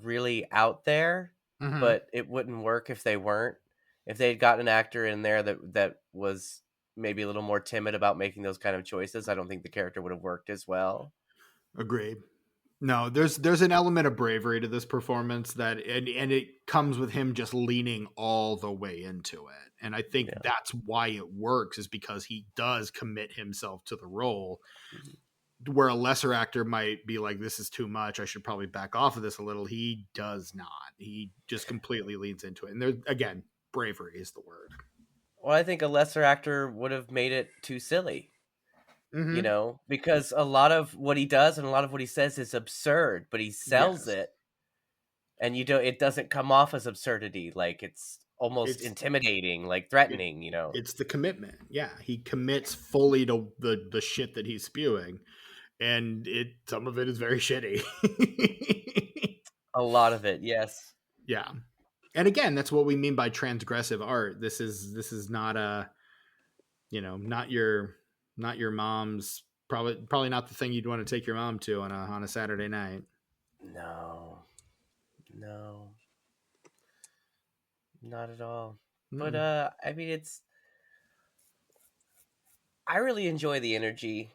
S3: really out there,
S2: Mhm.
S3: but it wouldn't work if they weren't. If they had gotten an actor in there that was maybe a little more timid about making those kind of choices, I don't think the character would have worked as well.
S2: Agreed. No, there's an element of bravery to this performance that and it comes with him just leaning all the way into it. And I think
S3: Yeah.
S2: that's why it works, is because he does commit himself to the role. Where a lesser actor might be like, this is too much, I should probably back off of this a little. He does not. He just completely leans into it. And there again, bravery is the word.
S3: Well, I think a lesser actor would have made it too silly.
S2: Mhm.
S3: You know, because a lot of what he does and a lot of what he says is absurd, but he sells
S2: Yes.
S3: it, and it doesn't come off as absurdity. Like it's almost
S2: It's
S3: intimidating, like threatening. You know,
S2: it's the commitment. Yeah, he commits fully to the shit that he's spewing, and some of it is very shitty.
S3: a lot of it, yes.
S2: Yeah, and again, that's what we mean by transgressive art. This is not not your mom's, probably not the thing you'd want to take your mom to on a Saturday night.
S3: No, not at all. But
S2: Mm.
S3: I mean, I really enjoy the energy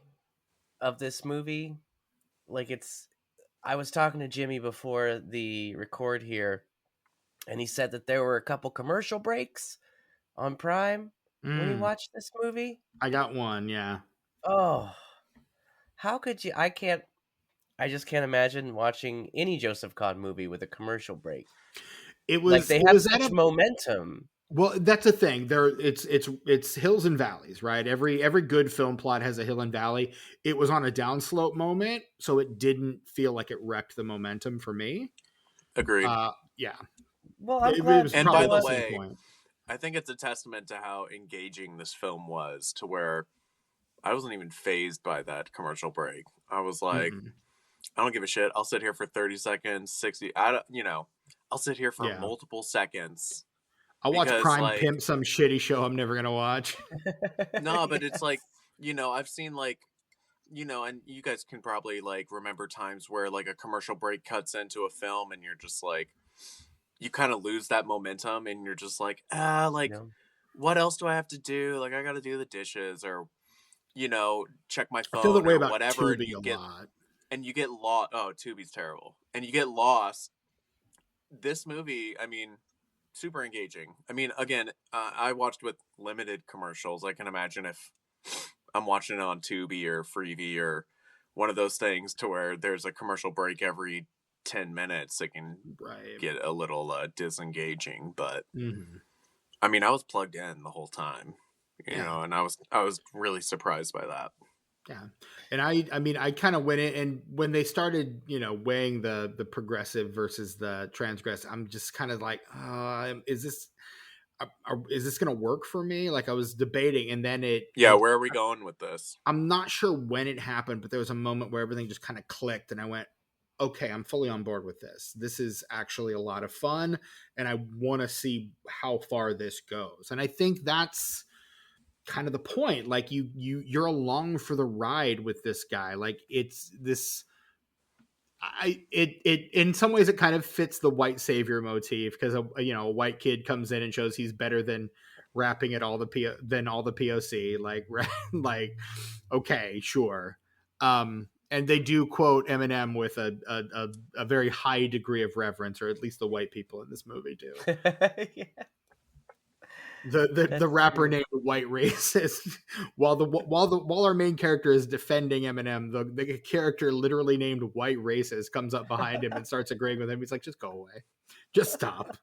S3: of this movie. Like I was talking to Jimmy before the record here, and he said that there were a couple commercial breaks on Prime when he watched this movie.
S2: I got one, yeah.
S3: Oh, how could you? I just can't imagine watching any Joseph Kahn movie with a commercial break.
S2: It
S3: Like
S2: was
S3: they
S2: it
S3: have
S2: was at
S3: such
S2: a
S3: momentum.
S2: Well, that's a thing. It's hills and valleys, right? Every good film plot has a hill and valley. It was on a downslope moment, so it didn't feel like it wrecked the momentum for me.
S4: Agreed.
S2: Yeah.
S3: Well, I'm
S2: It
S3: glad.
S2: was
S4: And
S2: probably
S4: by the
S2: the same
S4: way,
S2: point.
S4: I think it's a testament to how engaging this film was, to where I wasn't even phased by that commercial break. I was like,
S2: Mhm.
S4: I don't give a shit. I'll sit here for 30 seconds, 60. I don't, I'll sit here for
S2: Yeah.
S4: multiple seconds.
S2: I'll watch
S4: Because,
S2: Prime
S4: like,
S2: pimp some shitty show I'm never gonna watch.
S4: no, but it's like, I've seen like, and you guys can probably like remember times where like a commercial break cuts into a film and you're just like, you kind of lose that momentum and you're just like,
S3: No.
S4: what else do I have to do? Like, I got to do the dishes or, check my
S2: I feel that
S4: phone
S2: way
S4: or
S2: about
S4: whatever.
S2: Tubi a lot.
S4: And you get lost. Oh, Tubi's terrible. And you get lost. This movie, I mean, super engaging. I mean, again, I watched with limited commercials. I can imagine if I'm watching it on Tubi or Freevee or one of those things to where there's a commercial break every 10 minutes, it can get a little disengaging. But I mean, I was plugged in the whole time, you know, and I was really surprised by that.
S2: Yeah. And I mean, I kind of went in, and when they started, weighing the progressive versus the transgressive, I'm just kind of like, is this going to work for me? Like I was debating, and then
S4: where are we going with this?
S2: I'm not sure when it happened, but there was a moment where everything just kind of clicked and I went, okay, I'm fully on board with this. This is actually a lot of fun. And I want to see how far this goes. And I think that's kind of the point. Like you're along for the ride with this guy. Like it's this it in some ways it kind of fits the white savior motif, because a white kid comes in and shows he's better than rapping at all the POC, like like, okay, sure. And they do quote Eminem with a very high degree of reverence, or at least the white people in this movie do.
S3: Yeah.
S2: The rapper named White Racist, while our main character is defending Eminem, the character literally named White Racist comes up behind him and starts agreeing with him. He's like, just go away, just stop.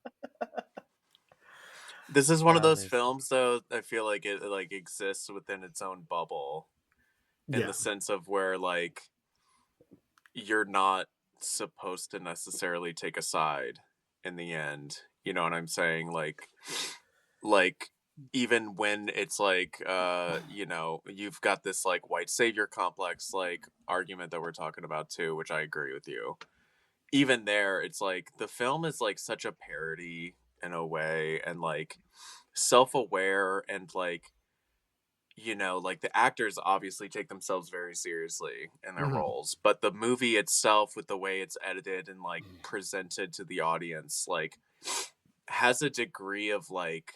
S4: This is one of those
S3: there's-
S4: films, though, I feel like it like exists within its own bubble, in the sense of where like you're not supposed to necessarily take a side in the end. You know what I'm saying? Like even when it's like you've got this like white savior complex like argument that we're talking about too, which I agree with you. Even there, it's like the film is like such a parody in a way, and like self-aware, and like like the actors obviously take themselves very seriously in their roles, but the movie itself, with the way it's edited and like presented to the audience, like has a degree of like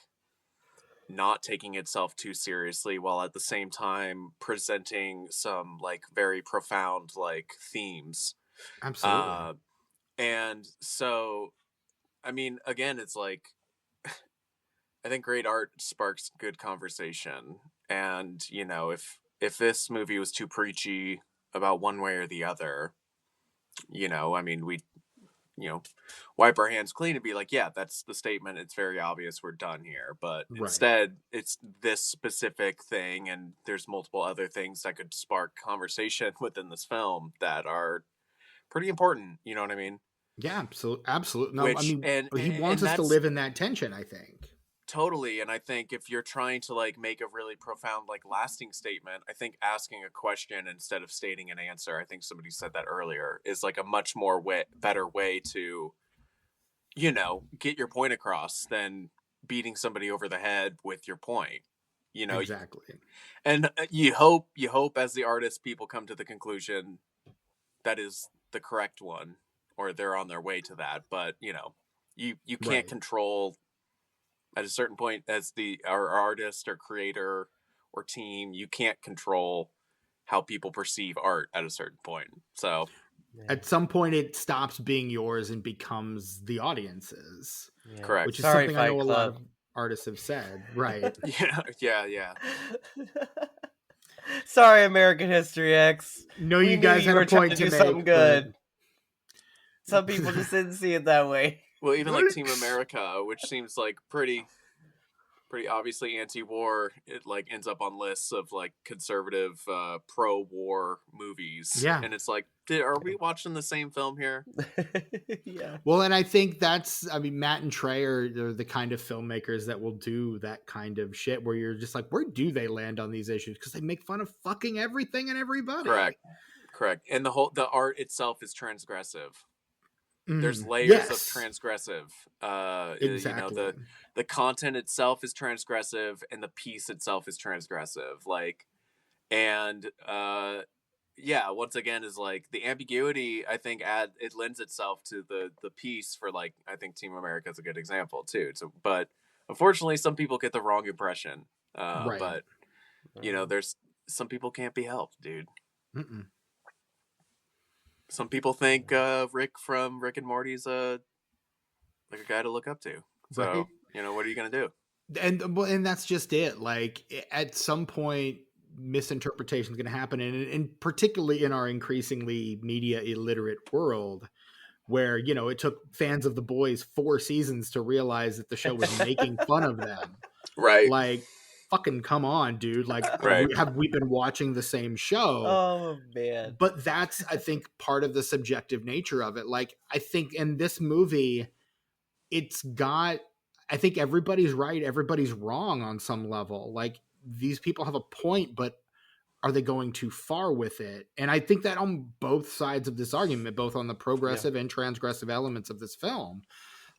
S4: not taking itself too seriously, while at the same time presenting some like very profound like themes.
S2: Absolutely.
S4: And so, I mean, again, it's like, I think great art sparks good conversation. And, if this movie was too preachy about one way or the other, I mean, we wipe our hands clean and be like, yeah, that's the statement. It's very obvious. We're done here. But instead, it's this specific thing, and there's multiple other things that could spark conversation within this film that are pretty important. You know what I mean?
S2: Yeah, absolutely. No, I mean, he wants us to live in that tension, I think.
S4: Totally. And I think if you're trying to like make a really profound, like lasting statement, I think asking a question instead of stating an answer, I think somebody said that earlier, is like a much more better way to, get your point across than beating somebody over the head with your point.
S2: Exactly.
S4: And you hope as the artist, people come to the conclusion that is the correct one, or they're on their way to that. But, you can't control at a certain point as our artist or creator or team, you can't control how people perceive art at a certain point. So
S2: at some point it stops being yours and becomes the audience's.
S3: Yeah.
S4: Correct.
S2: Which is
S3: Sorry,
S2: something I know
S3: Fight
S2: a lot
S3: Club.
S2: of artists have said. Right.
S4: Yeah.
S3: Sorry, American History X.
S2: No,
S3: We
S2: you
S3: knew
S2: guys
S3: you
S2: had
S3: were
S2: a
S3: trying
S2: point
S3: to
S2: to
S3: do
S2: make.
S3: something good. Some people just didn't see it that way.
S4: Well, even like Team America, which seems like pretty obviously anti-war, it like ends up on lists of like conservative pro-war movies.
S2: Yeah.
S4: And it's like, are we watching the same film here?
S3: Yeah.
S2: Well, and I think Matt and Trey are the kind of filmmakers that will do that kind of shit where you're just like, where do they land on these issues? Because they make fun of fucking everything and everybody.
S4: Correct. And the art itself is transgressive. There's layers of transgressive.
S2: Exactly.
S4: The content itself is transgressive, and the piece itself is transgressive. Like, and once again, is like the ambiguity. I think it lends itself to the piece for like, I think Team America is a good example too. So, but unfortunately, some people get the wrong impression.
S2: Right.
S4: But there's some people can't be helped, dude.
S2: Mm-mm.
S4: Some people think Rick from Rick and Morty's like a guy to look up to. So,
S2: Right.
S4: What are you going to do?
S2: And that's just it. Like, at some point, misinterpretation is going to happen. And particularly in our increasingly media illiterate world, where, it took fans of The Boys 4 seasons to realize that the show was making fun of them.
S4: Right.
S2: Like, fucking come on, dude. Like, have we been watching the same show?
S3: Oh, man.
S2: But that's, I think, part of the subjective nature of it. Like, I think in this movie, I think everybody's right, everybody's wrong on some level. Like, these people have a point, but are they going too far with it? And I think that on both sides of this argument, both on the progressive and transgressive elements of this film,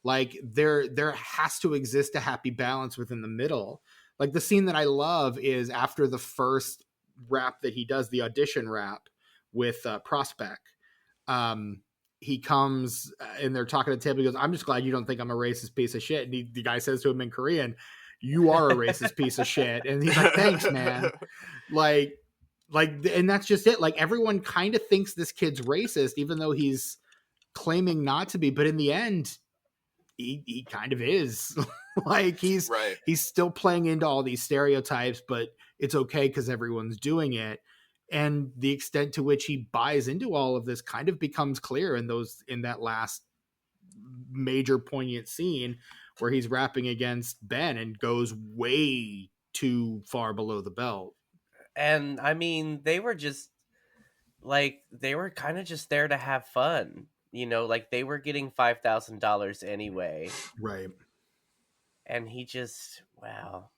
S2: like there has to exist a happy balance within the middle. Like, the scene that I love is after the first rap that he does, the audition rap with Prospect. he comes and they're talking at the table. He goes, "I'm just glad you don't think I'm a racist piece of shit." And the guy says to him in Korean, "You are a racist piece of shit." And he's like, "Thanks, man." Like, and that's just it. Like, everyone kind of thinks this kid's racist, even though he's claiming not to be. But in the end, he kind of is. Like, he's still playing into all these stereotypes, but it's okay because everyone's doing it. And the extent to which he buys into all of this kind of becomes clear in that last major poignant scene where he's rapping against Ben and goes way too far below the belt.
S3: And I mean, they were kind of just there to have fun, like they were getting $5,000 anyway.
S2: Right.
S3: And he just, wow.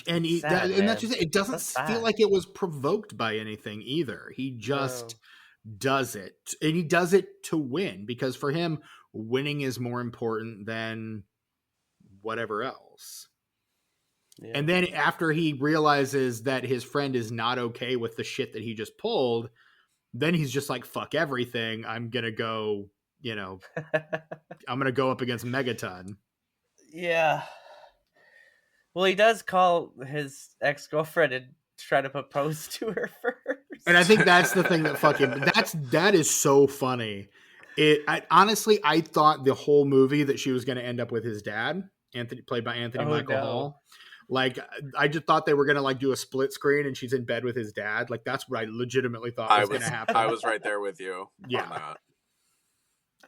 S2: And that's just it. Doesn't feel like it was provoked by anything either. He just does it, and he does it to win, because for him, winning is more important than whatever else. Yeah. And then after he realizes that his friend is not okay with the shit that he just pulled, then he's just like, "Fuck everything. I'm gonna go. I'm gonna go up against Megaton." Yeah.
S3: Well, he does call his ex-girlfriend and try to propose to her first.
S2: And I think that's the thing that is so funny. Honestly, I thought the whole movie that she was going to end up with his dad, played by Anthony Michael Hall. Like, I just thought they were going to like do a split screen and she's in bed with his dad. Like, that's what I legitimately thought was going to happen.
S4: I was right there with you.
S2: Yeah. On that.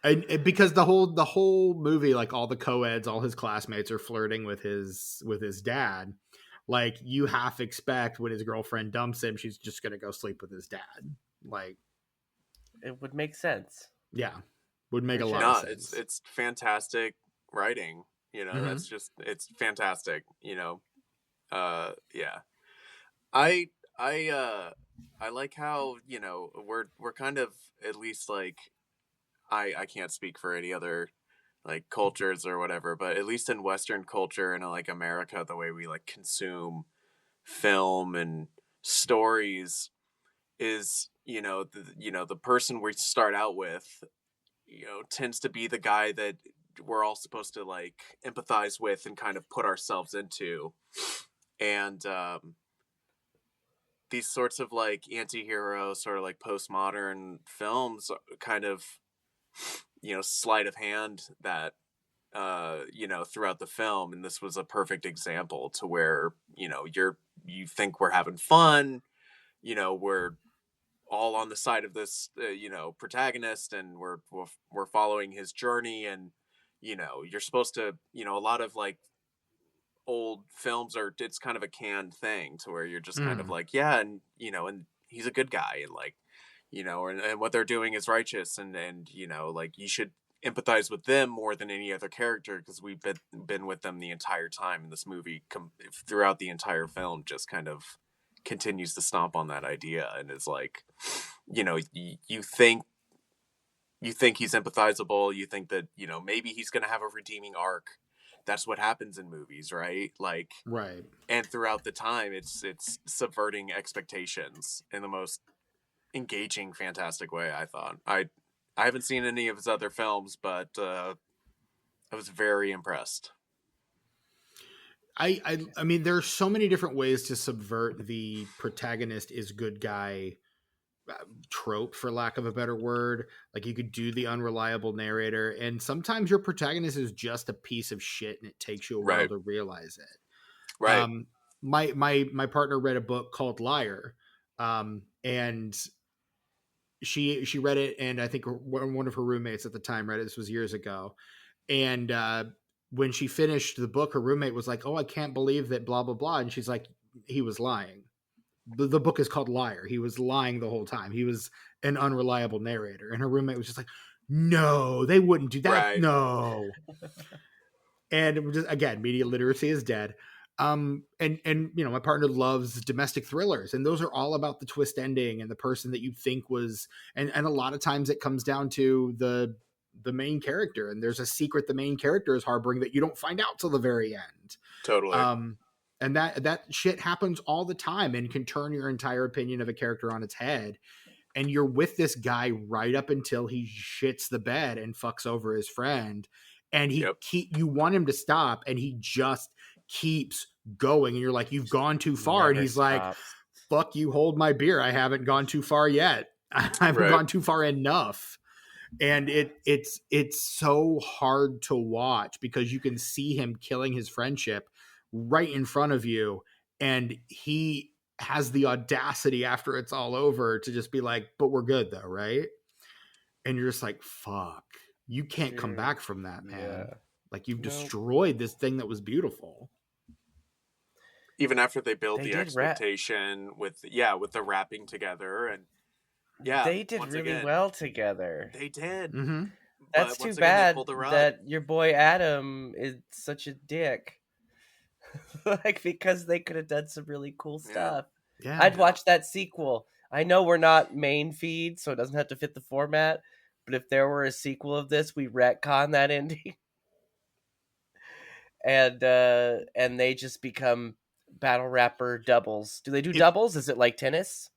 S2: And because the whole movie, like all the co-eds, all his classmates are flirting with his dad. Like, you half expect when his girlfriend dumps him, she's just going to go sleep with his dad. Like,
S3: it would make sense.
S2: Yeah. Would make a lot of sense.
S4: It's fantastic writing. That's just, it's fantastic. Yeah. I like how, we're kind of, at least like, I can't speak for any other like cultures or whatever, but at least in Western culture and like America, the way we like consume film and stories is, the person we start out with, tends to be the guy that we're all supposed to like empathize with and kind of put ourselves into. And these sorts of like anti-hero, sort of like postmodern films kind of, sleight of hand that, throughout the film. And this was a perfect example to where, you think we're having fun, we're all on the side of this, protagonist, and we're following his journey. And, you're supposed to, a lot of like old films it's kind of a canned thing to where you're just kind of like, yeah. And, and he's a good guy, and like, and what they're doing is righteous, and like you should empathize with them more than any other character because we've been with them the entire time. And this movie throughout the entire film just kind of continues to stomp on that idea, and is like, you think he's empathizable, you think that maybe he's gonna have a redeeming arc. That's what happens in movies, right? Like,
S2: right.
S4: And throughout the time, it's subverting expectations in the most engaging, fantastic way. I thought. I haven't seen any of his other films, but I was very impressed.
S2: I mean, there's so many different ways to subvert the protagonist is good guy trope, for lack of a better word. Like, you could do the unreliable narrator, and sometimes your protagonist is just a piece of shit, and it takes you a while to realize it.
S4: Right.
S2: My partner read a book called Liar, and she read it, and I think one of her roommates at the time read it. This was years ago, and when she finished the book, her roommate was like, "Oh, I can't believe that blah blah blah," and she's like, "He was lying. The book is called Liar. He was lying the whole time. He was an unreliable narrator." And her roommate was just like, "No, they wouldn't do that. Right. No." And it was just, again, media literacy is dead. And my partner loves domestic thrillers, and those are all about the twist ending and the person that you think was, and a lot of times it comes down to the main character, and there's a secret the main character is harboring that you don't find out till the very end.
S4: Totally.
S2: And that shit happens all the time and can turn your entire opinion of a character on its head. and you're with this guy right up until he shits the bed and fucks over his friend, and you want him to stop, and he just keeps going, and you're like, you've gone too far, and he's like, fuck you, hold my beer, I haven't gone too far yet. I haven't gone too far enough. And it's so hard to watch because you can see him killing his friendship right in front of you, and he has the audacity after it's all over to just be like, but we're good though, right? And you're just like, fuck, you can't come back from that, man. Yeah. Like, you've destroyed this thing that was beautiful.
S4: Even after they build the expectation with the rapping together, and
S3: they did really well together.
S4: They did.
S2: Mm-hmm.
S3: That's too bad that your boy Adam is such a dick. Like, because they could have done some really cool stuff. Yeah. I'd watch that sequel. I know we're not main feed, so it doesn't have to fit the format. But if there were a sequel of this, we retcon that ending, and they just become battle rapper doubles. Do they do doubles? Is it like tennis?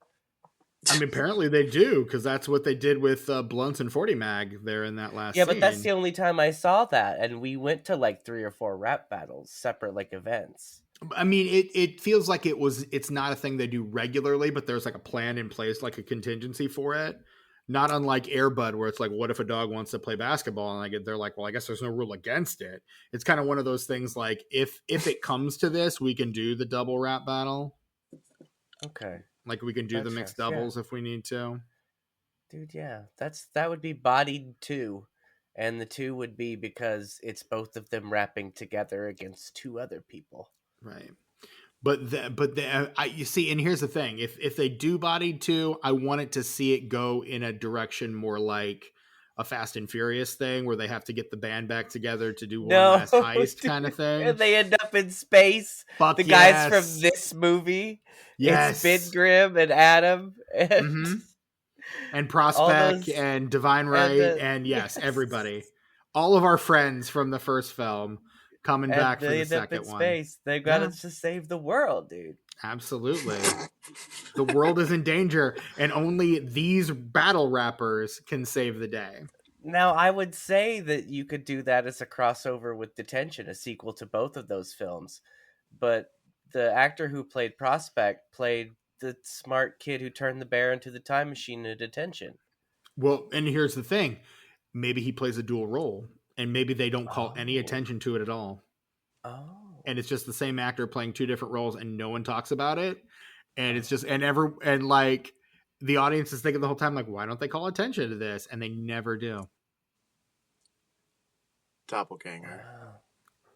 S2: I mean, apparently they do, because that's what they did with Blunts and 40 Mag there in that last scene.
S3: But that's the only time I saw that, and we went to like 3 or 4 rap battles, separate like events.
S2: I mean, it feels like it's not a thing they do regularly, but there's like a plan in place, like a contingency for it. Not unlike Air Bud, where it's like, what if a dog wants to play basketball? And they're like, well, I guess there's no rule against it. It's kind of one of those things like, if it comes to this, we can do the double rap battle.
S3: Okay.
S2: Like, we can do the mixed doubles if we need to.
S3: Dude, yeah. That would be Bodied 2. And the 2 would be because it's both of them rapping together against 2 other people.
S2: Right. But you see, and here's the thing. If they do Bodied 2, I want it to see it go in a direction more like a Fast and Furious thing, where they have to get the band back together to do one last heist kind of thing.
S3: And they end up in space.
S2: Fuck
S3: guys from this movie.
S2: Yes.
S3: It's Ben Grimm and Adam.
S2: And Prospect and Divine Right. And yes, everybody. All of our friends from the first film coming back for the second one.
S3: Space. They've got to save the world, dude.
S2: Absolutely. The world is in danger, and only these battle rappers can save the day.
S3: Now, I would say that you could do that as a crossover with Detention, a sequel to both of those films. But the actor who played Prospect played the smart kid who turned the bear into the time machine in Detention.
S2: Well, and here's the thing. Maybe he plays a dual role, and maybe they don't call any attention to it at all.
S3: Oh.
S2: And it's just the same actor playing 2 different roles, and no one talks about it. And it's just, and like, the audience is thinking the whole time, like, why don't they call attention to this? And they never do.
S4: Doppelganger.
S3: Wow.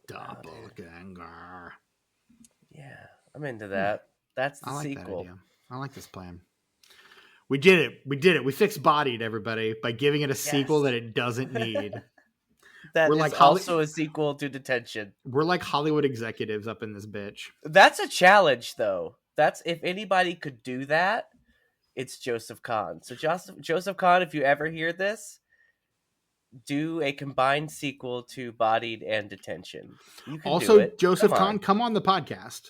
S2: Doppelganger.
S3: Yeah, I'm into that. That's the sequel.
S2: I like this plan. We did it. We fixed Bodied, everybody, by giving it a sequel that it doesn't need.
S3: We're like also a sequel to Detention.
S2: We're like Hollywood executives up in this bitch.
S3: That's a challenge, though. That's, if anybody could do that, it's Joseph Kahn. So Joseph Kahn, if you ever hear this, do a combined sequel to Bodied and Detention. You can
S2: also,
S3: do it.
S2: Joseph Kahn, come on the podcast.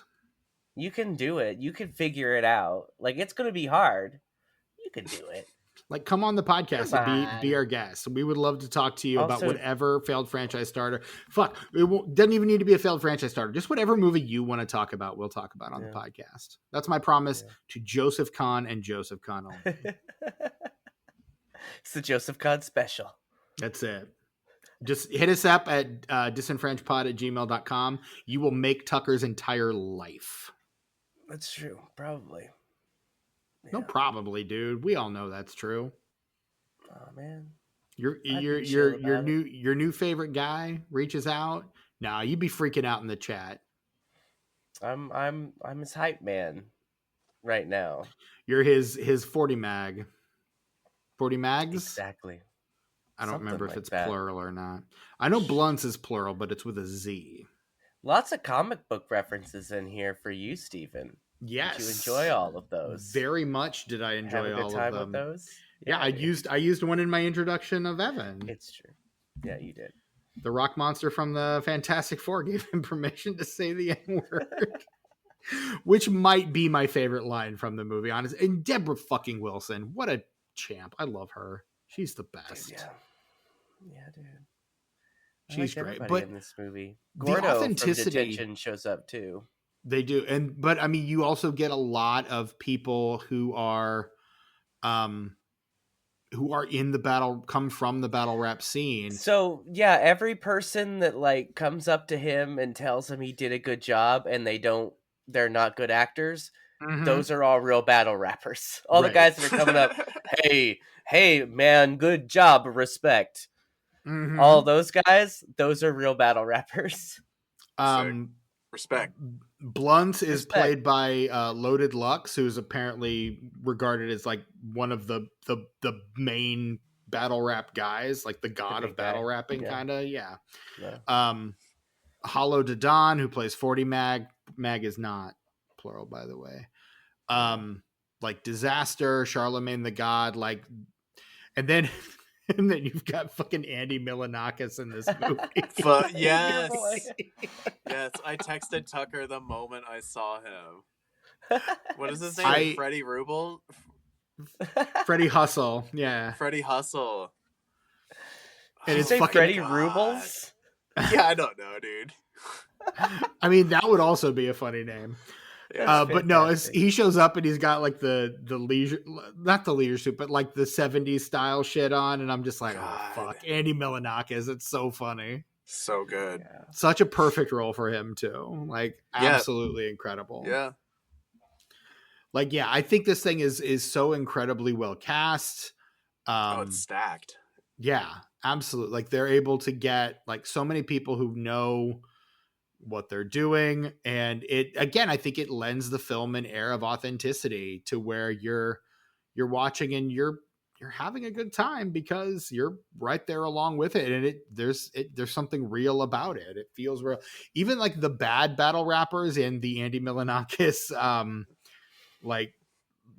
S3: You can do it. You can figure it out. Like, it's going to be hard. You can do it.
S2: Like, come on the podcast and be our guest. We would love to talk to you about whatever failed franchise starter. Fuck, it doesn't even need to be a failed franchise starter. Just whatever movie you want to talk about, we'll talk about on the podcast. That's my promise to Joseph Kahn and Joseph Kahn only.
S3: It's the Joseph Kahn special.
S2: That's it. Just hit us up at disenfranchpod@gmail.com. You will make Tucker's entire life.
S3: That's true. Probably. Yeah.
S2: No, probably, dude. We all know that's true.
S3: Oh man,
S2: your new favorite guy reaches out. Nah, you'd be freaking out in the chat.
S3: I'm his hype man right now.
S2: You're his 40 mag. 40 mags?
S3: Exactly.
S2: I don't remember if it's plural or not. I know Blunts is plural, but it's with a Z.
S3: Lots of comic book references in here for you, Stephen.
S2: Yes.
S3: Did you enjoy all of those?
S2: Very much did I enjoy
S3: all of them. Have a good time with those?
S2: Yeah, I used one in my introduction of Evan.
S3: It's true. Yeah, you did.
S2: The rock monster from the Fantastic Four gave him permission to say the N-word. Which might be my favorite line from the movie, honestly. And Deborah fucking Wilson, what a champ. I love her. She's the
S3: Dude,
S2: best.
S3: yeah, dude. I
S2: She's
S3: liked
S2: great.
S3: everybody
S2: But
S3: in this movie.
S2: the
S3: Gordo from
S2: authenticity
S3: Detention shows up too.
S2: they do, but I mean, you also get a lot of people who are in the battle, come from the battle rap scene.
S3: So yeah, every person that like comes up to him and tells him he did a good job and they're not good actors, those are all real battle rappers. All the
S2: Right.
S3: guys that are coming up, hey man, good job, respect. All those guys, those are real battle rappers.
S4: Respect.
S2: Blunt is
S3: Respect.
S2: played by Loaded Lux, who's apparently regarded as like one of the main battle rap guys, like the god
S3: big
S2: of battle
S3: guy.
S2: rapping,
S3: Yeah.
S2: kind of. Yeah.
S3: Yeah.
S2: Hollow Dadon, who plays 40 Mag. Mag is not plural, by the way. Like Disaster, Charlemagne the God, like, and then you've got fucking Andy Milonakis in this movie.
S4: Yes. Yes, I texted Tucker the moment I saw him. What is his name? Freddie Rubel?
S2: Freddie Hustle, yeah.
S4: Freddie Hustle.
S2: And
S3: Did you say Freddie Rubles?
S4: Yeah, I don't know, dude.
S2: I mean, that would also be a funny name. But no, he shows up and he's got like the leisure, not the leisure suit, but like the 70s style shit on. And I'm just like, oh, fuck. Andy Milonakis. It's so funny.
S4: So good.
S3: Yeah.
S2: Such a perfect role for him, too. Like, absolutely incredible.
S4: Yeah.
S2: Like, yeah, I think this thing is so incredibly well cast.
S4: It's stacked.
S2: Yeah, absolutely. Like, they're able to get like so many people who know what they're doing, and it, again, I think it lends the film an air of authenticity to where you're watching and you're having a good time because you're right there along with it, and there's something real about it. It feels real. Even like the bad battle rappers in the Andy Milonakis like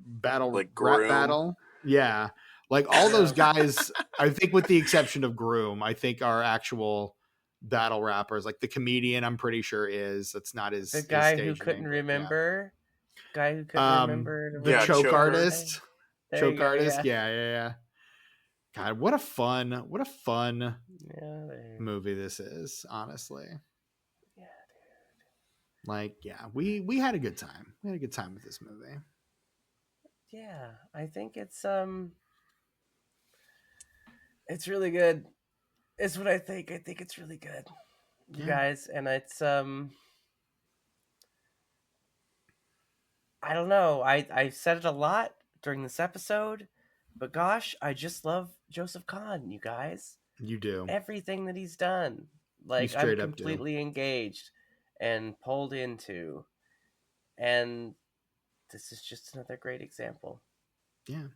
S2: battle,
S4: like
S2: rap battle, yeah, like all those guys, I think with the exception of Groom, I think are actual battle rappers. Like the comedian, I'm pretty sure is. That's not his.
S3: The guy
S2: his
S3: who
S2: stage
S3: couldn't
S2: name,
S3: remember. Yeah. Guy who couldn't remember.
S2: The choke artist.
S3: Choke
S2: artist. Yeah. God, what a fun movie this is. Honestly.
S3: Yeah, dude.
S2: Like, yeah, we had a good time. We had a good time with this movie.
S3: Yeah, I think it's really good. Is what I think. I think it's really good, you guys, and it's I don't know. I said it a lot during this episode, but gosh, I just love Joseph Kahn, you guys.
S2: You do.
S3: Everything that he's done. Like, I'm completely engaged and pulled into. And this is just another great example.
S2: Yeah.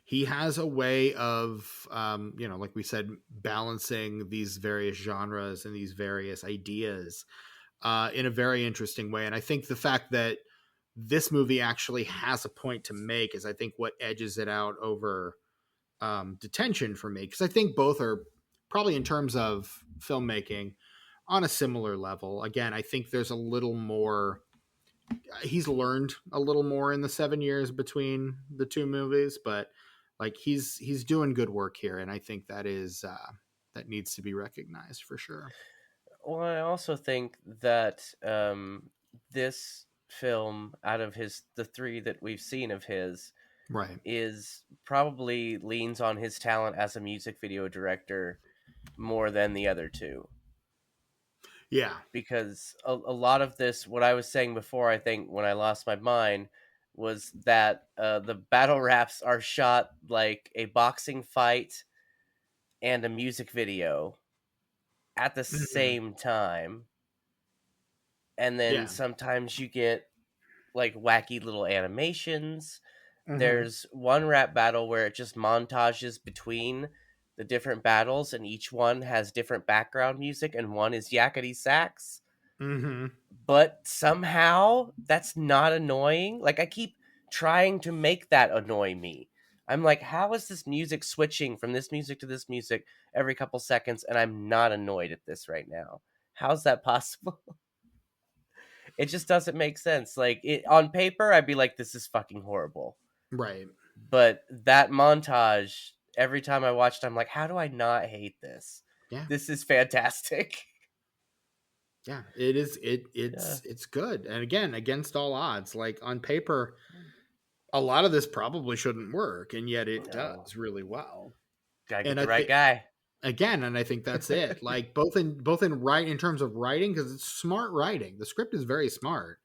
S2: He has a way of, like we said, balancing these various genres and these various ideas in a very interesting way. And I think the fact that this movie actually has a point to make is, I think, what edges it out over Detention for me. Because I think both are probably, in terms of filmmaking, on a similar level. Again, I think there's a little more... He's learned a little more in the 7 years between the two movies, but like he's doing good work here, and I think that is that needs to be recognized for sure.
S3: Well, I also think that this film, out of the three that we've seen of his,
S2: right,
S3: is probably leans on his talent as a music video director more than the other two.
S2: Yeah,
S3: because a lot of this, what I was saying before, I think when I lost my mind, was that the battle raps are shot like a boxing fight and a music video at the same time. And then sometimes you get like wacky little animations. There's one rap battle where it just montages between the different battles, and each one has different background music, and one is yakety sax. But somehow that's not annoying. Like, I keep trying to make that annoy me. I'm like, how is this music switching from this music to this music every couple seconds, and I'm not annoyed at this right now? How's that possible? It just doesn't make sense. Like, on paper, I'd be like, this is fucking horrible.
S2: Right.
S3: But that montage, every time I watched, I'm like, how do I not hate this?
S2: Yeah.
S3: This is fantastic.
S2: Yeah, it is. It's good. And again, against all odds, like on paper, a lot of this probably shouldn't work, and yet it does really well.
S3: Gotta get
S2: And
S3: the right guy.
S2: Again, and I think that's it. Like both in terms of writing, because it's smart writing. The script is very smart,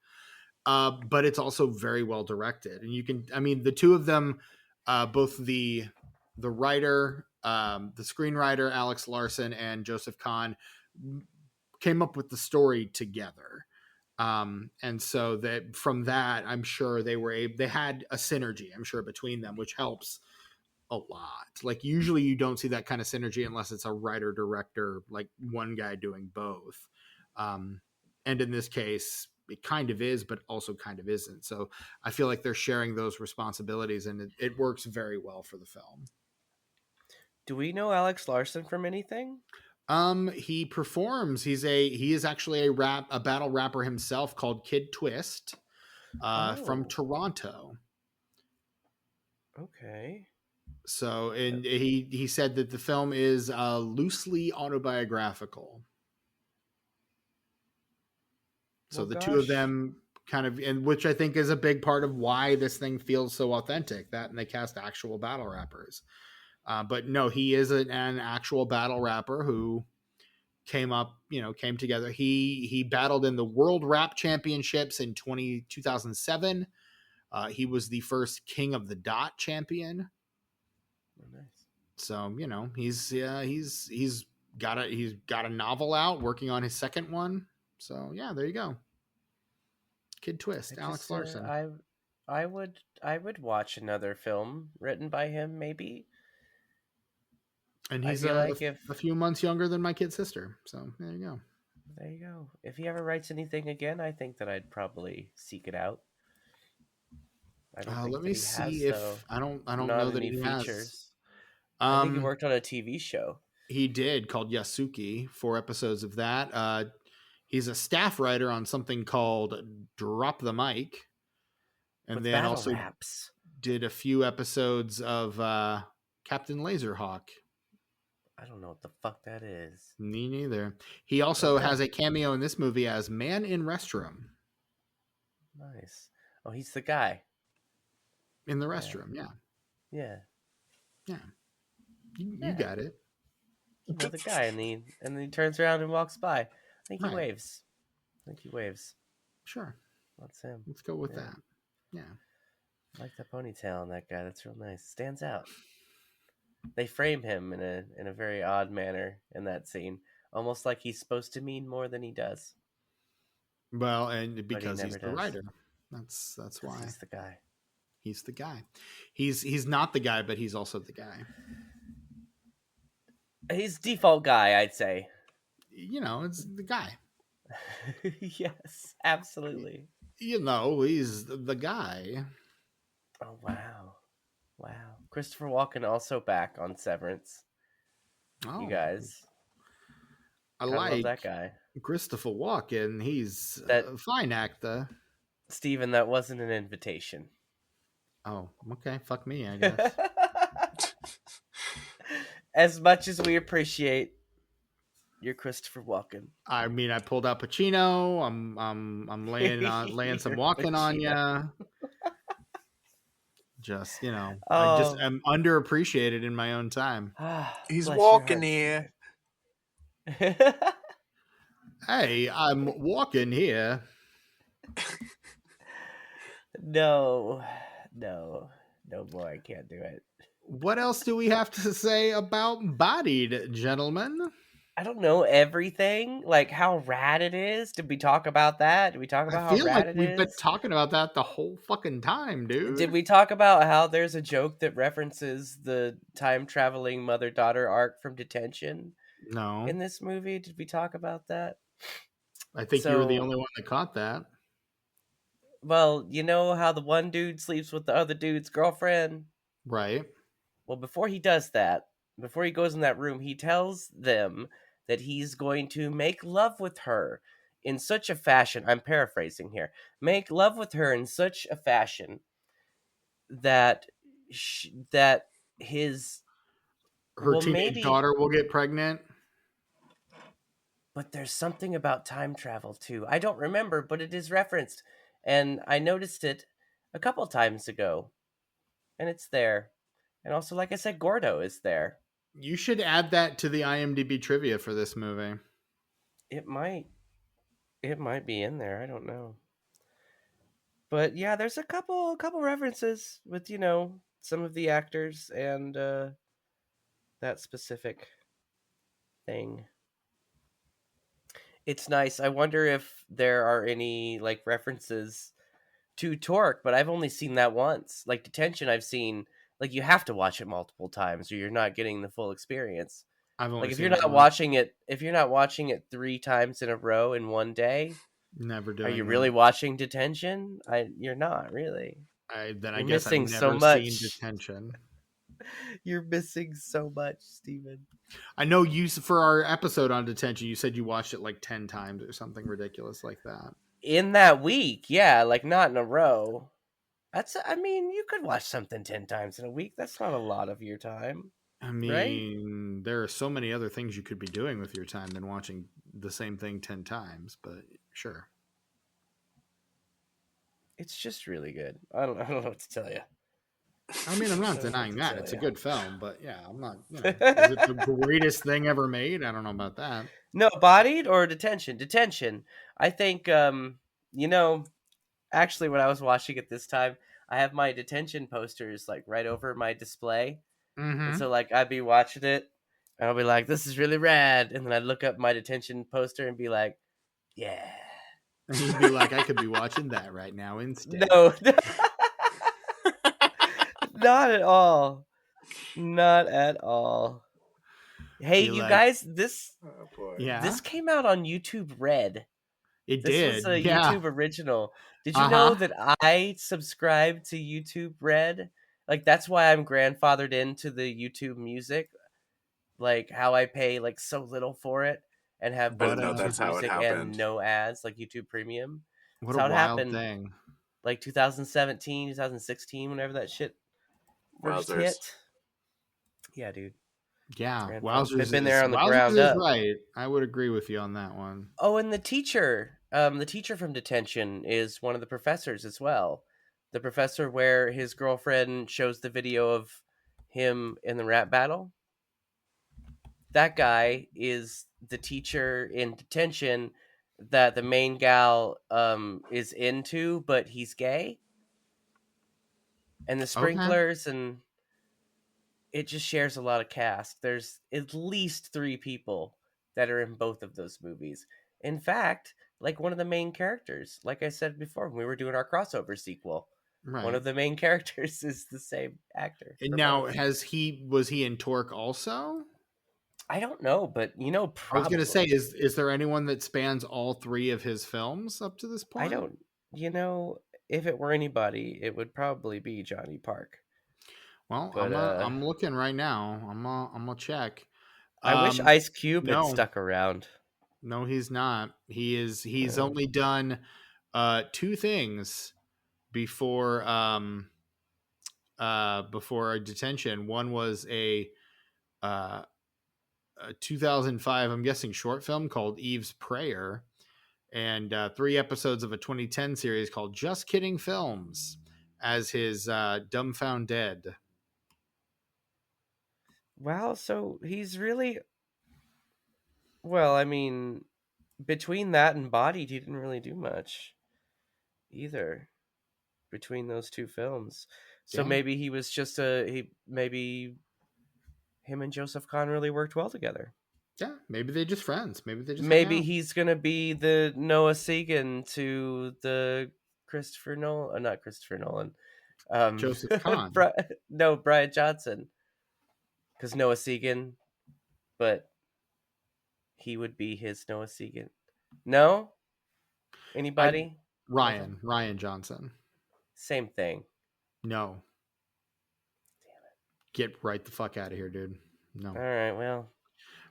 S2: but it's also very well directed. And you can, I mean, the two of them, both the writer, the screenwriter Alex Larson and Joseph Kahn, came up with the story together. And so that from that, I'm sure they had a synergy, I'm sure, between them, which helps a lot. Like usually you don't see that kind of synergy unless it's a writer director, like one guy doing both. And in this case, it kind of is, but also kind of isn't. So I feel like they're sharing those responsibilities, and it works very well for the film.
S3: Do we know Alex Larson from anything?
S2: He performs. He is actually a battle rapper himself called Kid Twist, from Toronto.
S3: Okay.
S2: So, and he said that the film is loosely autobiographical. So the two of them kind of, and which I think is a big part of why this thing feels so authentic. That and they cast actual battle rappers. But no, he is an actual battle rapper who came together. He battled in the World Rap Championships in 2007. He was the first King of the Dot champion.
S3: Oh, nice.
S2: So, he's got a novel out, working on his second one. So, yeah, there you go. Kid Twist, Alex Larson.
S3: I would watch another film written by him, maybe.
S2: And he's a few months younger than my kid sister. So there you go.
S3: There you go. If he ever writes anything again, I think that I'd probably seek it out.
S2: Let me see if I don't know that he has.
S3: I think he worked on a TV show.
S2: He did, called Yasuki. 4 episodes of that. He's a staff writer on something called Drop the Mic, and
S3: with
S2: then also
S3: raps.
S2: Did a few episodes of Captain Laserhawk.
S3: I don't know what the fuck that is.
S2: Me neither. He also has a cameo in this movie as Man in Restroom.
S3: Nice. Oh, he's the guy.
S2: In the restroom, yeah.
S3: Yeah.
S2: Yeah. You got it.
S3: You know the guy, and then he turns around and walks by. I think he waves.
S2: Sure.
S3: That's him.
S2: Let's go with that. Yeah.
S3: I like that ponytail on that guy. That's real nice. Stands out. They frame him in a very odd manner in that scene, almost like he's supposed to mean more than he does.
S2: Well, and because he's the
S3: does.
S2: writer, that's why
S3: he's the guy.
S2: He's the guy. He's not the guy, but he's also the guy.
S3: He's default guy, I'd say.
S2: It's the guy.
S3: Yes, absolutely.
S2: He's the guy.
S3: Oh wow. Wow. Christopher Walken also back on Severance.
S2: Oh,
S3: you guys.
S2: I love
S3: that guy.
S2: Christopher Walken. He's a fine actor.
S3: Steven, that wasn't an invitation.
S2: Oh, okay. Fuck me, I guess.
S3: As much as we appreciate your Christopher Walken.
S2: I mean, I pulled out Pacino. I'm laying some Walken on ya. Just, I'm underappreciated in my own time.
S4: He's walking here.
S2: Hey, I'm walking here.
S3: No more. I can't do it.
S2: What else do we have to say about Bodied, gentlemen?
S3: I don't know everything. Like how rad it is. Did we talk about that? Did we talk about how rad it is?
S2: We've been talking about that the whole fucking time, dude.
S3: Did we talk about how there's a joke that references the time traveling mother-daughter arc from Detention?
S2: No.
S3: In this movie, did we talk about that?
S2: I think you were the only one that caught that.
S3: Well, you know how the one dude sleeps with the other dude's girlfriend?
S2: Right.
S3: Well, before he does that, before he goes in that room, he tells them that he's going to make love with her in such a fashion, I'm paraphrasing here, make love with her in such a fashion that that his
S2: Her
S3: well
S2: teenage
S3: maybe,
S2: daughter will get pregnant.
S3: but there's something about time travel too. I don't remember, but it is referenced, and I noticed it a couple times ago, and it's there. And also, like I said, Gordo is there.
S2: You should add that to the IMDb trivia for this movie.
S3: It might be in there. I don't know. But yeah, there's a couple references with, some of the actors and that specific thing. It's nice. I wonder if there are any like references to Torque, but I've only seen that once. Like Detention, I've seen, like, you have to watch it multiple times or you're not getting the full experience.
S2: I've only
S3: Like if
S2: seen
S3: you're
S2: it
S3: not
S2: once.
S3: watching it 3 times in a row in one day,
S2: Never
S3: are
S2: doing
S3: you
S2: that.
S3: really watching Detention? You're not really.
S2: I
S3: You're
S2: guess I've
S3: missing so
S2: never
S3: much.
S2: seen Detention.
S3: You're missing so much, Steven.
S2: I know you, for our episode on Detention, you said you watched it like 10 times or something ridiculous like that.
S3: In that week, yeah, like not in a row. I mean, you could watch something 10 times in a week. That's not a lot of your time.
S2: I mean, there are so many other things you could be doing with your time than watching the same thing 10 times, but sure.
S3: It's just really good. I don't know what to tell you.
S2: I mean, I'm not
S3: I don't know
S2: denying
S3: what to
S2: that.
S3: tell
S2: It's a
S3: ya.
S2: good film, but yeah, I'm not, is it the greatest thing ever made? I don't know about that.
S3: No, Bodied or Detention? Detention. I think, actually, when I was watching it this time, I have my Detention posters like right over my display.
S2: Mm-hmm.
S3: And so, like, I'd be watching it and I'll be like, this is really rad. And then I'd look up my Detention poster and be like, yeah.
S2: And you'd be like, I could be watching that right now instead.
S3: No. Not at all. Not at all. Hey,
S2: Be
S3: you
S2: like,
S3: guys, this
S4: Oh boy.
S2: Yeah,
S3: this came out on YouTube Red.
S2: it
S3: This
S2: did.
S3: was a
S2: Yeah.
S3: YouTube original. Did you know that I subscribe to YouTube Red? Like, that's why I'm grandfathered into the YouTube Music. Like, how I pay like so little for it and have
S4: I
S3: both
S4: didn't know
S3: YouTube
S4: that's how it
S3: Music
S4: happened.
S3: and no ads, like YouTube Premium.
S2: What
S3: That's
S2: a
S3: how it
S2: wild
S3: happened.
S2: thing.
S3: Like 2017, 2016, whenever that shit first
S4: Wowzers.
S3: hit. Yeah, dude.
S2: Yeah,
S3: Grandfather.
S2: Wowzers
S3: They've been there on the
S2: Wowzers
S3: ground
S2: is
S3: up.
S2: right. I would agree with you on that one.
S3: Oh, and the teacher from Detention is one of the professors as well. The professor where his girlfriend shows the video of him in the rap battle. That guy is the teacher in Detention that the main gal is into, but he's gay. And the sprinklers and it just shares a lot of cast. There's at least 3 people that are in both of those movies. In fact, like one of the main characters, like I said before, when we were doing our crossover sequel,
S2: Right.
S3: one of the main characters is the same actor.
S2: And
S3: for
S2: now,
S3: both.
S2: was he in Torque also?
S3: I don't know, but probably.
S2: I was going to say, is there anyone that spans all 3 of his films up to this point?
S3: I don't. If it were anybody, it would probably be Johnny Park.
S2: Well,
S3: But,
S2: I'm looking right now. I'm gonna check.
S3: I wish Ice Cube had
S2: no.
S3: stuck around.
S2: No, he's not. He's only done 2 things before Detention. One was a 2005, I'm guessing, short film called Eve's Prayer, and 3 episodes of a 2010 series called Just Kidding Films as his Dumbfound Dead.
S3: Wow, so he's really... Well, I mean, between that and Bodied, he didn't really do much either between those 2 films. So
S2: Yeah.
S3: maybe he was just maybe him and Joseph Kahn really worked well together.
S2: Yeah, maybe they're just friends. Maybe they just
S3: Maybe
S2: hang out.
S3: he's gonna be the Noah Segan to the Christopher Nolan, not Christopher Nolan.
S2: Joseph Kahn.
S3: No, Brian Johnson. Because Noah Segan, but he would be his Noah Segan. No? Anybody?
S2: Ryan Johnson.
S3: Same thing.
S2: No. Get right the fuck out of here, dude. No.
S3: All right, well.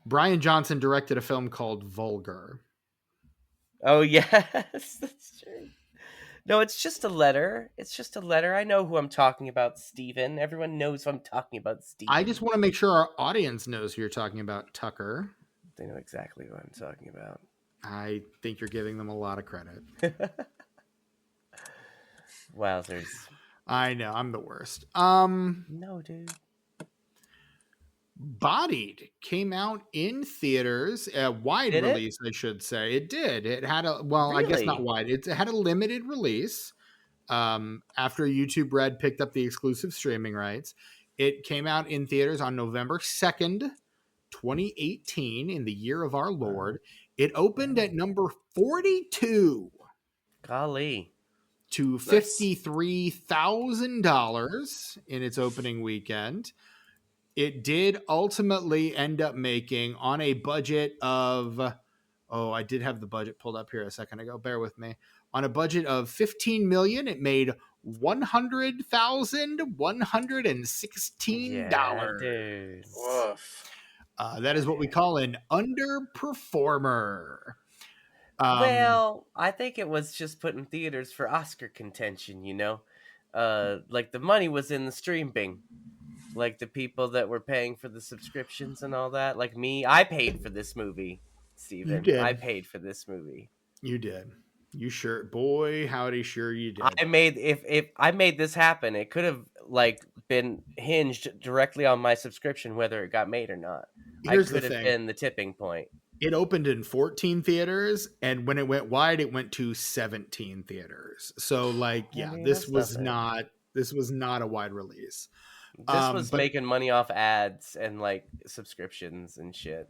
S2: Brian Johnson directed a film called Vulgar.
S3: Oh, yes, that's true. No, it's just a letter. It's just a letter. I know who I'm talking about, Steven. Everyone knows who I'm talking about, Steven.
S2: I just want to make sure our audience knows who you're talking about, Tucker.
S3: They know exactly who I'm talking about.
S2: I think you're giving them a lot of credit.
S3: Wowzers.
S2: I know, I'm the worst.
S3: No, dude.
S2: Bodied came out in theaters, a wide
S3: Did it?
S2: release, I should say. It did. It had a, well, I guess not
S3: Really?
S2: wide. It had a limited release. After YouTube Red picked up the exclusive streaming rights, it came out in theaters on November 2nd, 2018, in the year of our Lord. It opened at number 42
S3: Golly.
S2: to $53,000 in its opening weekend. It did ultimately end up making, on a budget of, oh, I did have the budget pulled up here a second ago. Bear with me. On a budget of $15 million, it made $100,116.
S3: Yeah, dude.
S4: Woof.
S2: That is what we call an underperformer.
S3: Well, I think it was just put in theaters for Oscar contention, you know? Like the money was in the streaming. Like the people that were paying for the subscriptions and all that. Like me, I paid for this movie, Steven.
S2: You did.
S3: I paid for this movie.
S2: You did. You sure, boy, howdy, sure you did.
S3: I made if I made this happen, it could have like been hinged directly on my subscription whether it got made or not.
S2: Here's
S3: I
S2: the
S3: could have
S2: thing.
S3: been the tipping point.
S2: It opened in 14 theaters, and when it went wide, it went to 17 theaters. So, like, yeah,
S3: mean,
S2: this
S3: that's
S2: was
S3: nothing.
S2: not a wide release.
S3: This was
S2: but-
S3: making money off ads and like subscriptions and shit.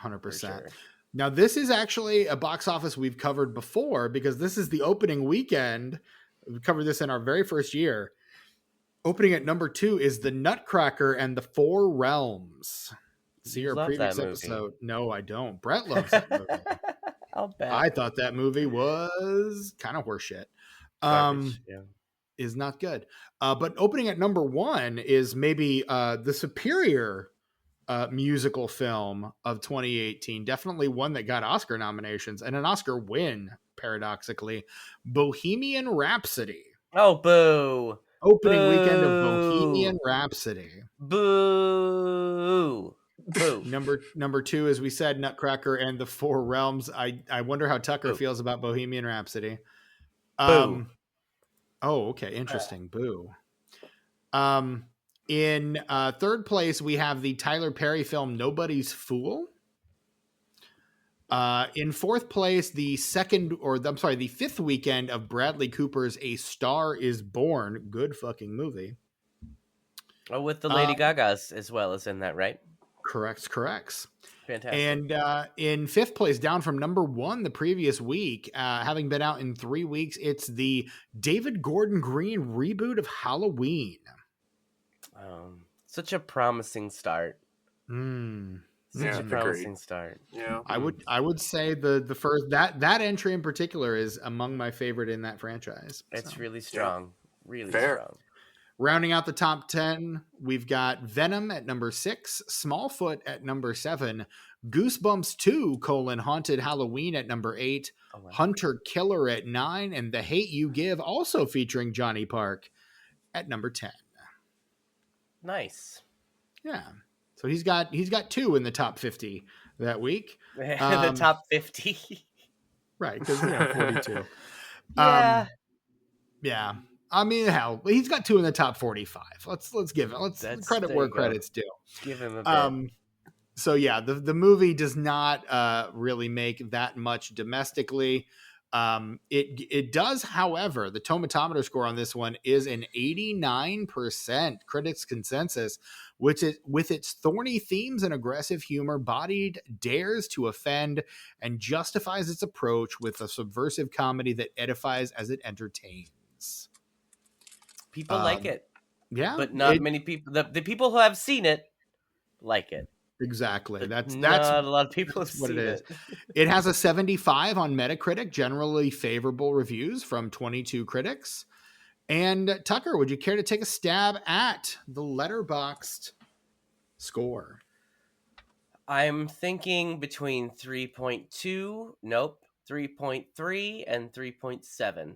S2: 100%.
S3: For sure.
S2: Now, this is actually a box office we've covered before because this is the opening weekend. We covered this in our very first year. Opening at number 2 is The Nutcracker and the Four Realms. See
S3: You
S2: our
S3: love
S2: previous
S3: that movie.
S2: episode. No, I don't. Brett loves that movie.
S3: I'll bet.
S2: I thought that movie was kind of horseshit.
S3: Garbage, yeah.
S2: Is not good. But opening at number 1 is maybe the superior musical film of 2018. Definitely one that got Oscar nominations and an Oscar win, paradoxically. Bohemian Rhapsody.
S3: Oh, boo.
S2: Opening weekend of
S3: Boo.
S2: Bohemian Rhapsody.
S3: Boo. Boo.
S2: Number 2, as we said, Nutcracker and the Four Realms. I wonder how Tucker
S3: Boo.
S2: feels about Bohemian Rhapsody.
S3: Boo.
S2: Oh, okay. Interesting. Boo. In third place, we have the Tyler Perry film Nobody's Fool. In fourth place, the fifth weekend of Bradley Cooper's A Star is Born. Good fucking movie.
S3: Oh, with the Lady Gagas as well as in that, right?
S2: Corrects.
S3: Fantastic.
S2: And in fifth place, down from number 1 the previous week, having been out in 3 weeks, it's the David Gordon Green reboot of Halloween.
S3: Such a promising start.
S4: Yeah,
S3: Such a promising start.
S4: Yeah.
S2: I would say the first that entry in particular is among my favorite in that franchise.
S3: It's
S2: So.
S3: really strong. Really
S4: Fair.
S3: strong.
S2: Rounding out the top 10, we've got Venom at number 6, Smallfoot at number 7, Goosebumps 2, Haunted Halloween at number 8,
S3: Oh, wow.
S2: Hunter Killer at 9, and The Hate You Give, also featuring Johnny Park, at number 10.
S3: Nice.
S2: Yeah. So he's got 2 in the top 50 that week.
S3: The top 50.
S2: Right, because 42.
S3: Yeah.
S2: Yeah. I mean, hell, he's got 2 in the top 45. Let's give it.
S3: That's-
S2: credit
S3: there
S2: where
S3: you go.
S2: credit's due.
S3: Give him a bit.
S2: So yeah, the movie does not really make that much domestically. It does, however, the tomatometer score on this one is an 89% critics consensus, which is, with its thorny themes and aggressive humor, Bodied dares to offend and justifies its approach with a subversive comedy that edifies as it entertains.
S3: People like it,
S2: Yeah,
S3: but not many people. The people who have seen it like it.
S2: Exactly.
S3: But
S2: That's
S3: not a lot of people have
S2: that's what
S3: seen
S2: it is.
S3: it.
S2: It has a 75 on Metacritic, generally favorable reviews from 22 critics. And Tucker, would you care to take a stab at the Letterboxd score?
S3: I'm thinking between 3.2, 3.3, and 3.7.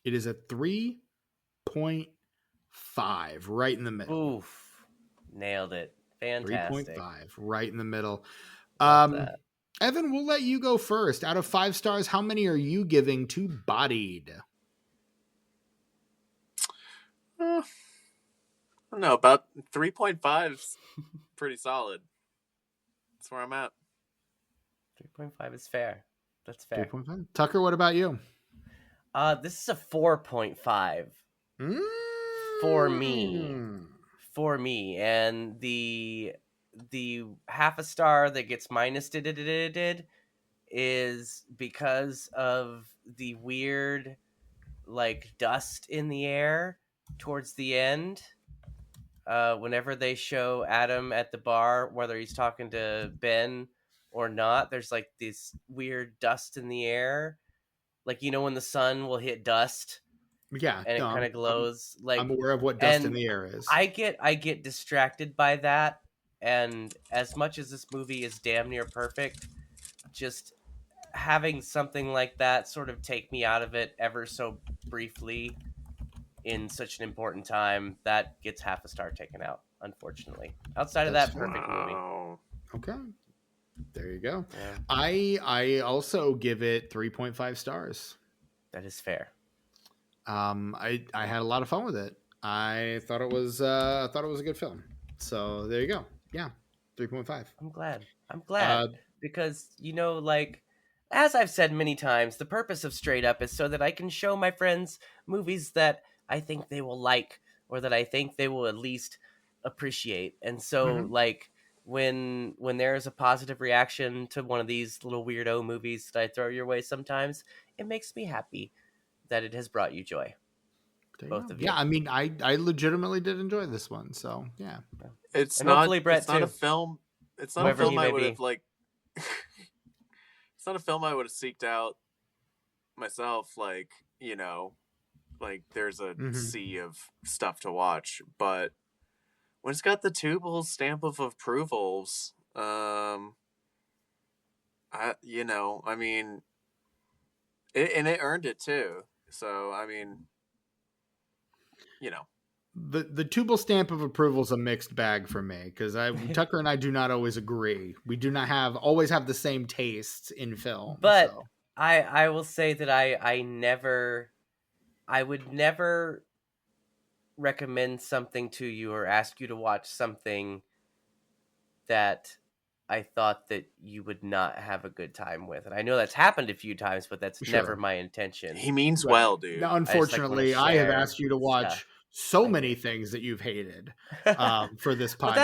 S2: It is a 3.5, right in the middle.
S3: Oof. Nailed it. Fantastic.
S2: 3.5, right in the middle.
S3: Love that.
S2: Evan, we'll let you go first. Out of 5 stars, how many are you giving to Bodied?
S4: I don't know, about 3.5 is pretty solid. That's where I'm at.
S3: 3.5 is fair. That's fair.
S2: 3.5. Tucker, what about you?
S3: This is a 4.5 for me. For me, and the half a star that gets minus is because of the weird like dust in the air towards the end. Whenever they show Adam at the bar, whether he's talking to Ben or not, there's like this weird dust in the air. Like, you know, when the sun will hit dust
S2: Yeah,
S3: and it kind of glows.
S2: I'm aware of what dust in the air is.
S3: I get distracted by that. And as much as this movie is damn near perfect, just having something like that sort of take me out of it ever so briefly in such an important time, that gets half a star taken out, unfortunately. Outside of that, perfect movie.
S2: Okay. There you go.
S3: Yeah.
S2: I also give it 3.5 stars.
S3: That is fair.
S2: I had a lot of fun with it. I thought it was a good film. So there you go. Yeah, 3.5.
S3: I'm glad because, you know, like, as I've said many times, the purpose of Straight Up is so that I can show my friends movies that I think they will like, or that I think they will at least appreciate. And so, like, when there is a positive reaction to one of these little weirdo movies that I throw your way sometimes, it makes me happy that it has brought you joy. Both of you.
S2: Yeah, I mean, I legitimately did enjoy this one. So yeah,
S4: it's
S3: And
S4: not.
S3: hopefully Brett,
S4: It's not a
S3: too.
S4: film. It's not
S3: Whoever
S4: a
S3: he
S4: film
S3: may
S4: I would
S3: be.
S4: have like. It's not a film I would have seeked out myself. Like, you know, like there's a sea of stuff to watch, but when it's got the Tubal stamp of approvals, I mean, it earned it too. So I mean, you know,
S2: the Tubal stamp of approval is a mixed bag for me because Tucker and I do not always agree. We do not always have the same tastes in film.
S3: But
S2: so.
S3: I will say that I would never recommend something to you or ask you to watch something that I thought that you would not have a good time with. And I know that's happened a few times, but that's never my intention.
S4: he means well, dude.
S2: Now, unfortunately, I have asked you to watch so many things that you've hated for this podcast.
S3: But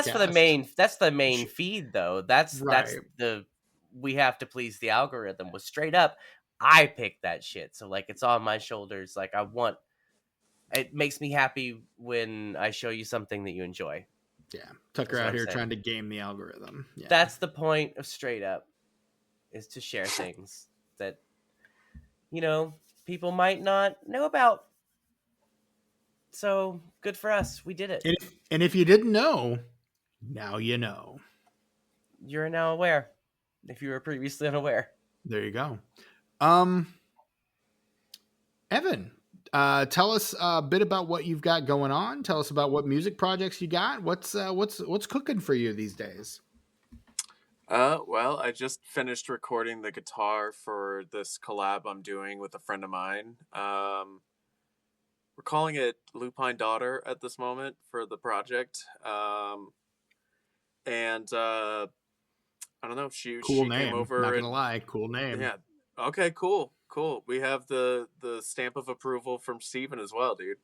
S3: that's the main feed, though. That's we have to please the algorithm. With Straight Up, I picked that shit, so like it's on my shoulders. Like it makes me happy when I show you something that you enjoy.
S2: Yeah, Tucker out here trying to game the algorithm. Yeah.
S3: That's the point of Straight Up, is to share things that, you know, people might not know about. So good for us. We did it.
S2: And if you didn't know, now you know.
S3: You're now aware. If you were previously unaware.
S2: There you go. Evan, tell us a bit about what you've got going on. Tell us about what music projects you got. What's cooking for you these days?
S4: Well, I just finished recording the guitar for this collab I'm doing with a friend of mine. We're calling it Lupine Daughter at this moment for the project. And I don't know, she
S2: name.
S4: came over.
S2: Not gonna lie, cool name.
S4: Yeah. Okay, cool. We have the stamp of approval from Steven as well, dude.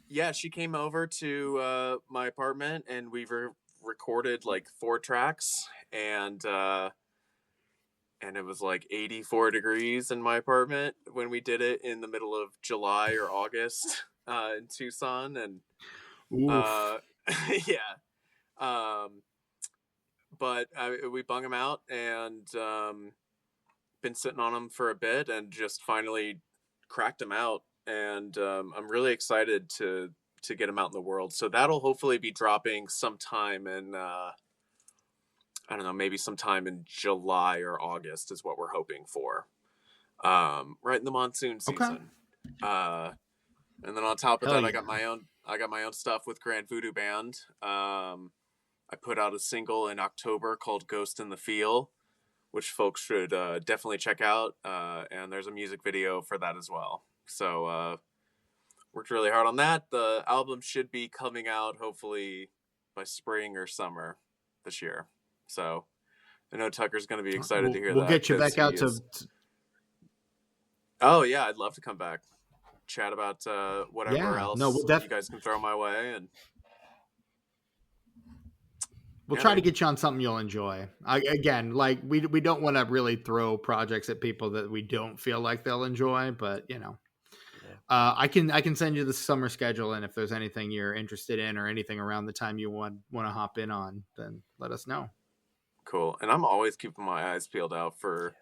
S4: Yeah, she came over to my apartment and we recorded like 4 tracks, and it was like 84 degrees in my apartment when we did it in the middle of July or August in Tucson, and yeah. But we bung them out and been sitting on them for a bit and just finally cracked them out. And I'm really excited to get them out in the world. So that'll hopefully be dropping sometime in, I don't know, maybe sometime in July or August is what we're hoping for. right in the monsoon
S2: Okay.
S4: season. And then on top of
S2: Hell
S4: that,
S2: yeah.
S4: I got my own stuff with Grand Voodoo Band. I put out a single in October called Ghost in the Feel, which folks should definitely check out. And there's a music video for that as well. So worked really hard on that. The album should be coming out hopefully by spring or summer this year. So I know Tucker's going to be excited to hear that.
S2: We'll get you back out to.
S4: Oh yeah, I'd love to come back, chat about whatever else you guys can throw my way, and
S2: we'll try to get you on something you'll enjoy. Again, like we don't want to really throw projects at people that we don't feel like they'll enjoy, but you know, I can send you the summer schedule, and if there's anything you're interested in or anything around the time you want to hop in on, then let us know.
S4: Cool. And I'm always keeping my eyes peeled out for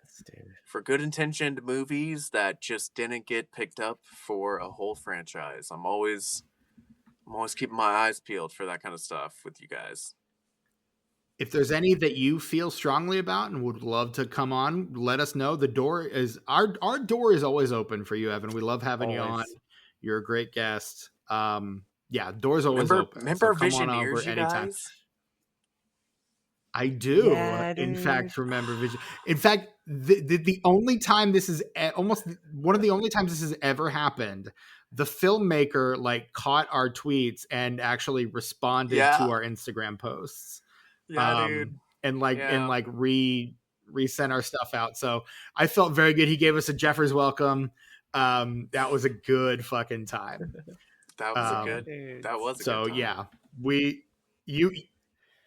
S4: good intentioned movies that just didn't get picked up for a whole franchise. I'm always keeping my eyes peeled for that kind of stuff with you guys.
S2: If there's any that you feel strongly about and would love to come on, let us know. The door is our door is always open for you, Evan. We love having you on. You're a great guest. Door's always open.
S4: Remember so Visioneers, you guys?
S2: I do. Yeah, in fact, remember Vision. In fact, the only time this is almost one of the only times this has ever happened, the filmmaker like caught our tweets and actually responded to our Instagram posts.
S4: Yeah, dude.
S2: And resent our stuff out. So I felt very good. He gave us a Jeffers welcome. That was a good fucking time.
S4: That was a good time.
S2: Yeah,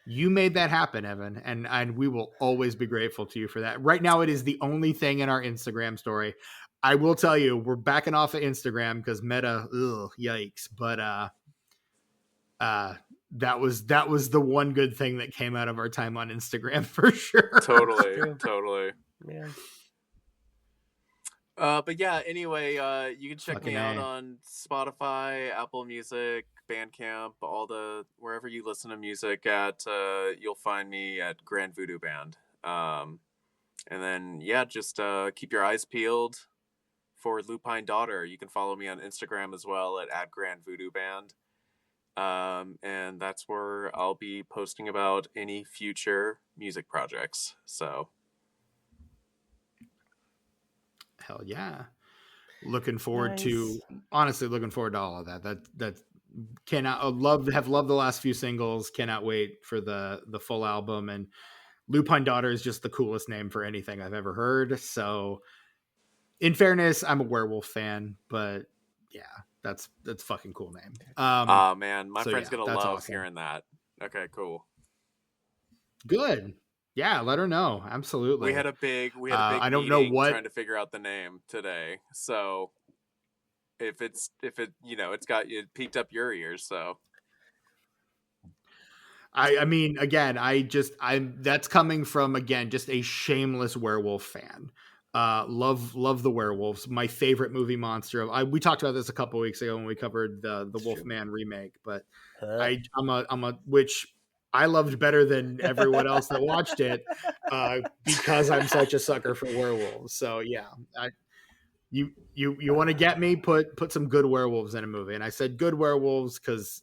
S2: you made that happen, Evan, and we will always be grateful to you for that. Right now, it is the only thing in our Instagram story. I will tell you, we're backing off of Instagram because Meta, yikes. But that was the one good thing that came out of our time on Instagram for sure.
S4: Totally. Yeah. But yeah, anyway, you can check me out on Spotify, Apple Music, Bandcamp, wherever you listen to music at, you'll find me at Grand Voodoo Band. And then, just keep your eyes peeled for Lupine Daughter. You can follow me on Instagram as well at Grand Voodoo Band. And that's where I'll be posting about any future music projects. So.
S2: Hell yeah. Looking forward to all of that. That have loved the last few singles. Cannot wait for the full album. And Lupine Daughter is just the coolest name for anything I've ever heard. So in fairness, I'm a werewolf fan, but yeah, that's fucking cool name.
S4: Man, my friend's gonna love hearing that. Okay, cool.
S2: Good. Yeah, let her know. Absolutely.
S4: We had a big
S2: I don't know what
S4: trying to figure out the name today. So if it it piqued up your ears, so
S2: I mean, again, that's coming from, again, just a shameless werewolf fan. Love the werewolves. My favorite movie monster. We talked about this a couple weeks ago when we covered the Wolfman remake, but which I loved better than everyone else that watched it, because I'm such a sucker for werewolves. So yeah, you want to get me, put some good werewolves in a movie. And I said good werewolves because,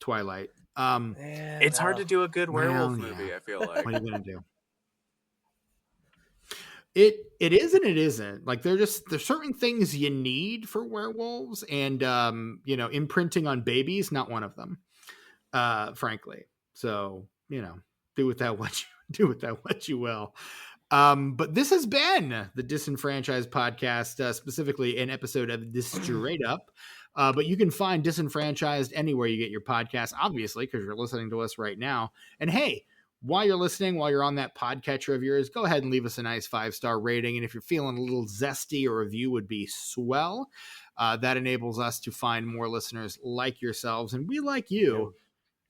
S2: Twilight.
S4: It's hard to do a good werewolf movie. I feel like.
S2: What are you gonna do? It is and it isn't. Like there's certain things you need for werewolves, and imprinting on babies, not one of them. Frankly. So, do with that what you will. But this has been the Disenfranchised Podcast, specifically an episode of This Straight Up. But you can find Disenfranchised anywhere you get your podcasts, obviously, because you're listening to us right now. And hey, while you're listening, while you're on that podcatcher of yours, go ahead and leave us a nice 5-star rating. And if you're feeling a little zesty, a review would be swell. That enables us to find more listeners like yourselves. And we like you.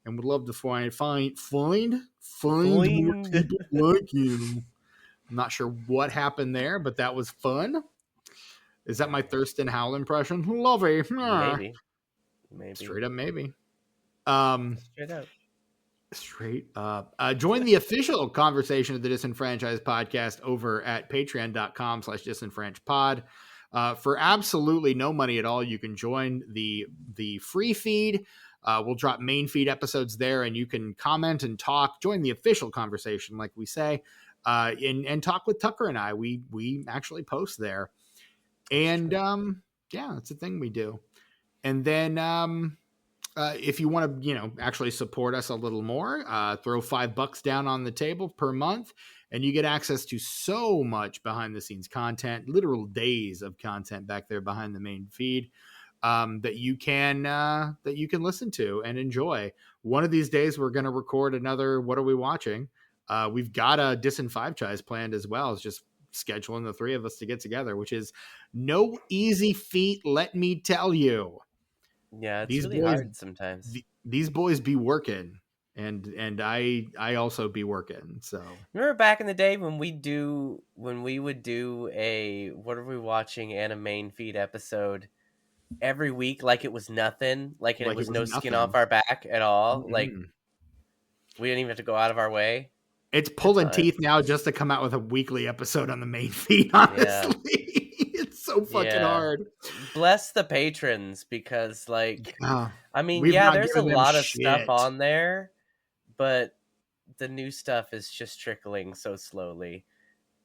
S2: And would love to find more people like you. I'm not sure what happened there, but that was fun. Is that my Thurston Howell impression? Lovey.
S3: Maybe.
S2: Straight up, maybe.
S3: Straight up.
S2: Straight up. Join the official conversation of the Disenfranchised podcast over at patreon.com/disenfranchised. For absolutely no money at all, you can join the free feed. We'll drop main feed episodes there, and you can comment and talk. Join the official conversation, like we say, and talk with Tucker and I. We actually post there, and yeah, that's the thing we do. And then if you want to, actually support us a little more, throw $5 down on the table per month, and you get access to so much behind the scenes content, literal days of content back there behind the main feed, that you can listen to and enjoy. One of these days, we're going to record another What Are We Watching? We've got a Disenfranchised planned as well. It's just scheduling the three of us to get together, which is no easy feat, let me tell you.
S3: Yeah, it's
S2: These
S3: really
S2: boys-
S3: hard sometimes.
S2: These boys be working, and I also be working. So
S3: Remember back in the day when we would do a What Are We Watching and a main feed episode every week, like it was nothing, like it was no skin off our back at all.
S2: Mm-mm.
S3: Like we didn't even have to go out of our way.
S2: It's pulling teeth now just to come out with a weekly episode on the main feed. Honestly, it's so fucking hard.
S3: Bless the patrons, because like I mean,
S2: we've not
S3: there's a
S2: given them
S3: lot of
S2: shit.
S3: stuff on there, but the new stuff is just trickling so slowly.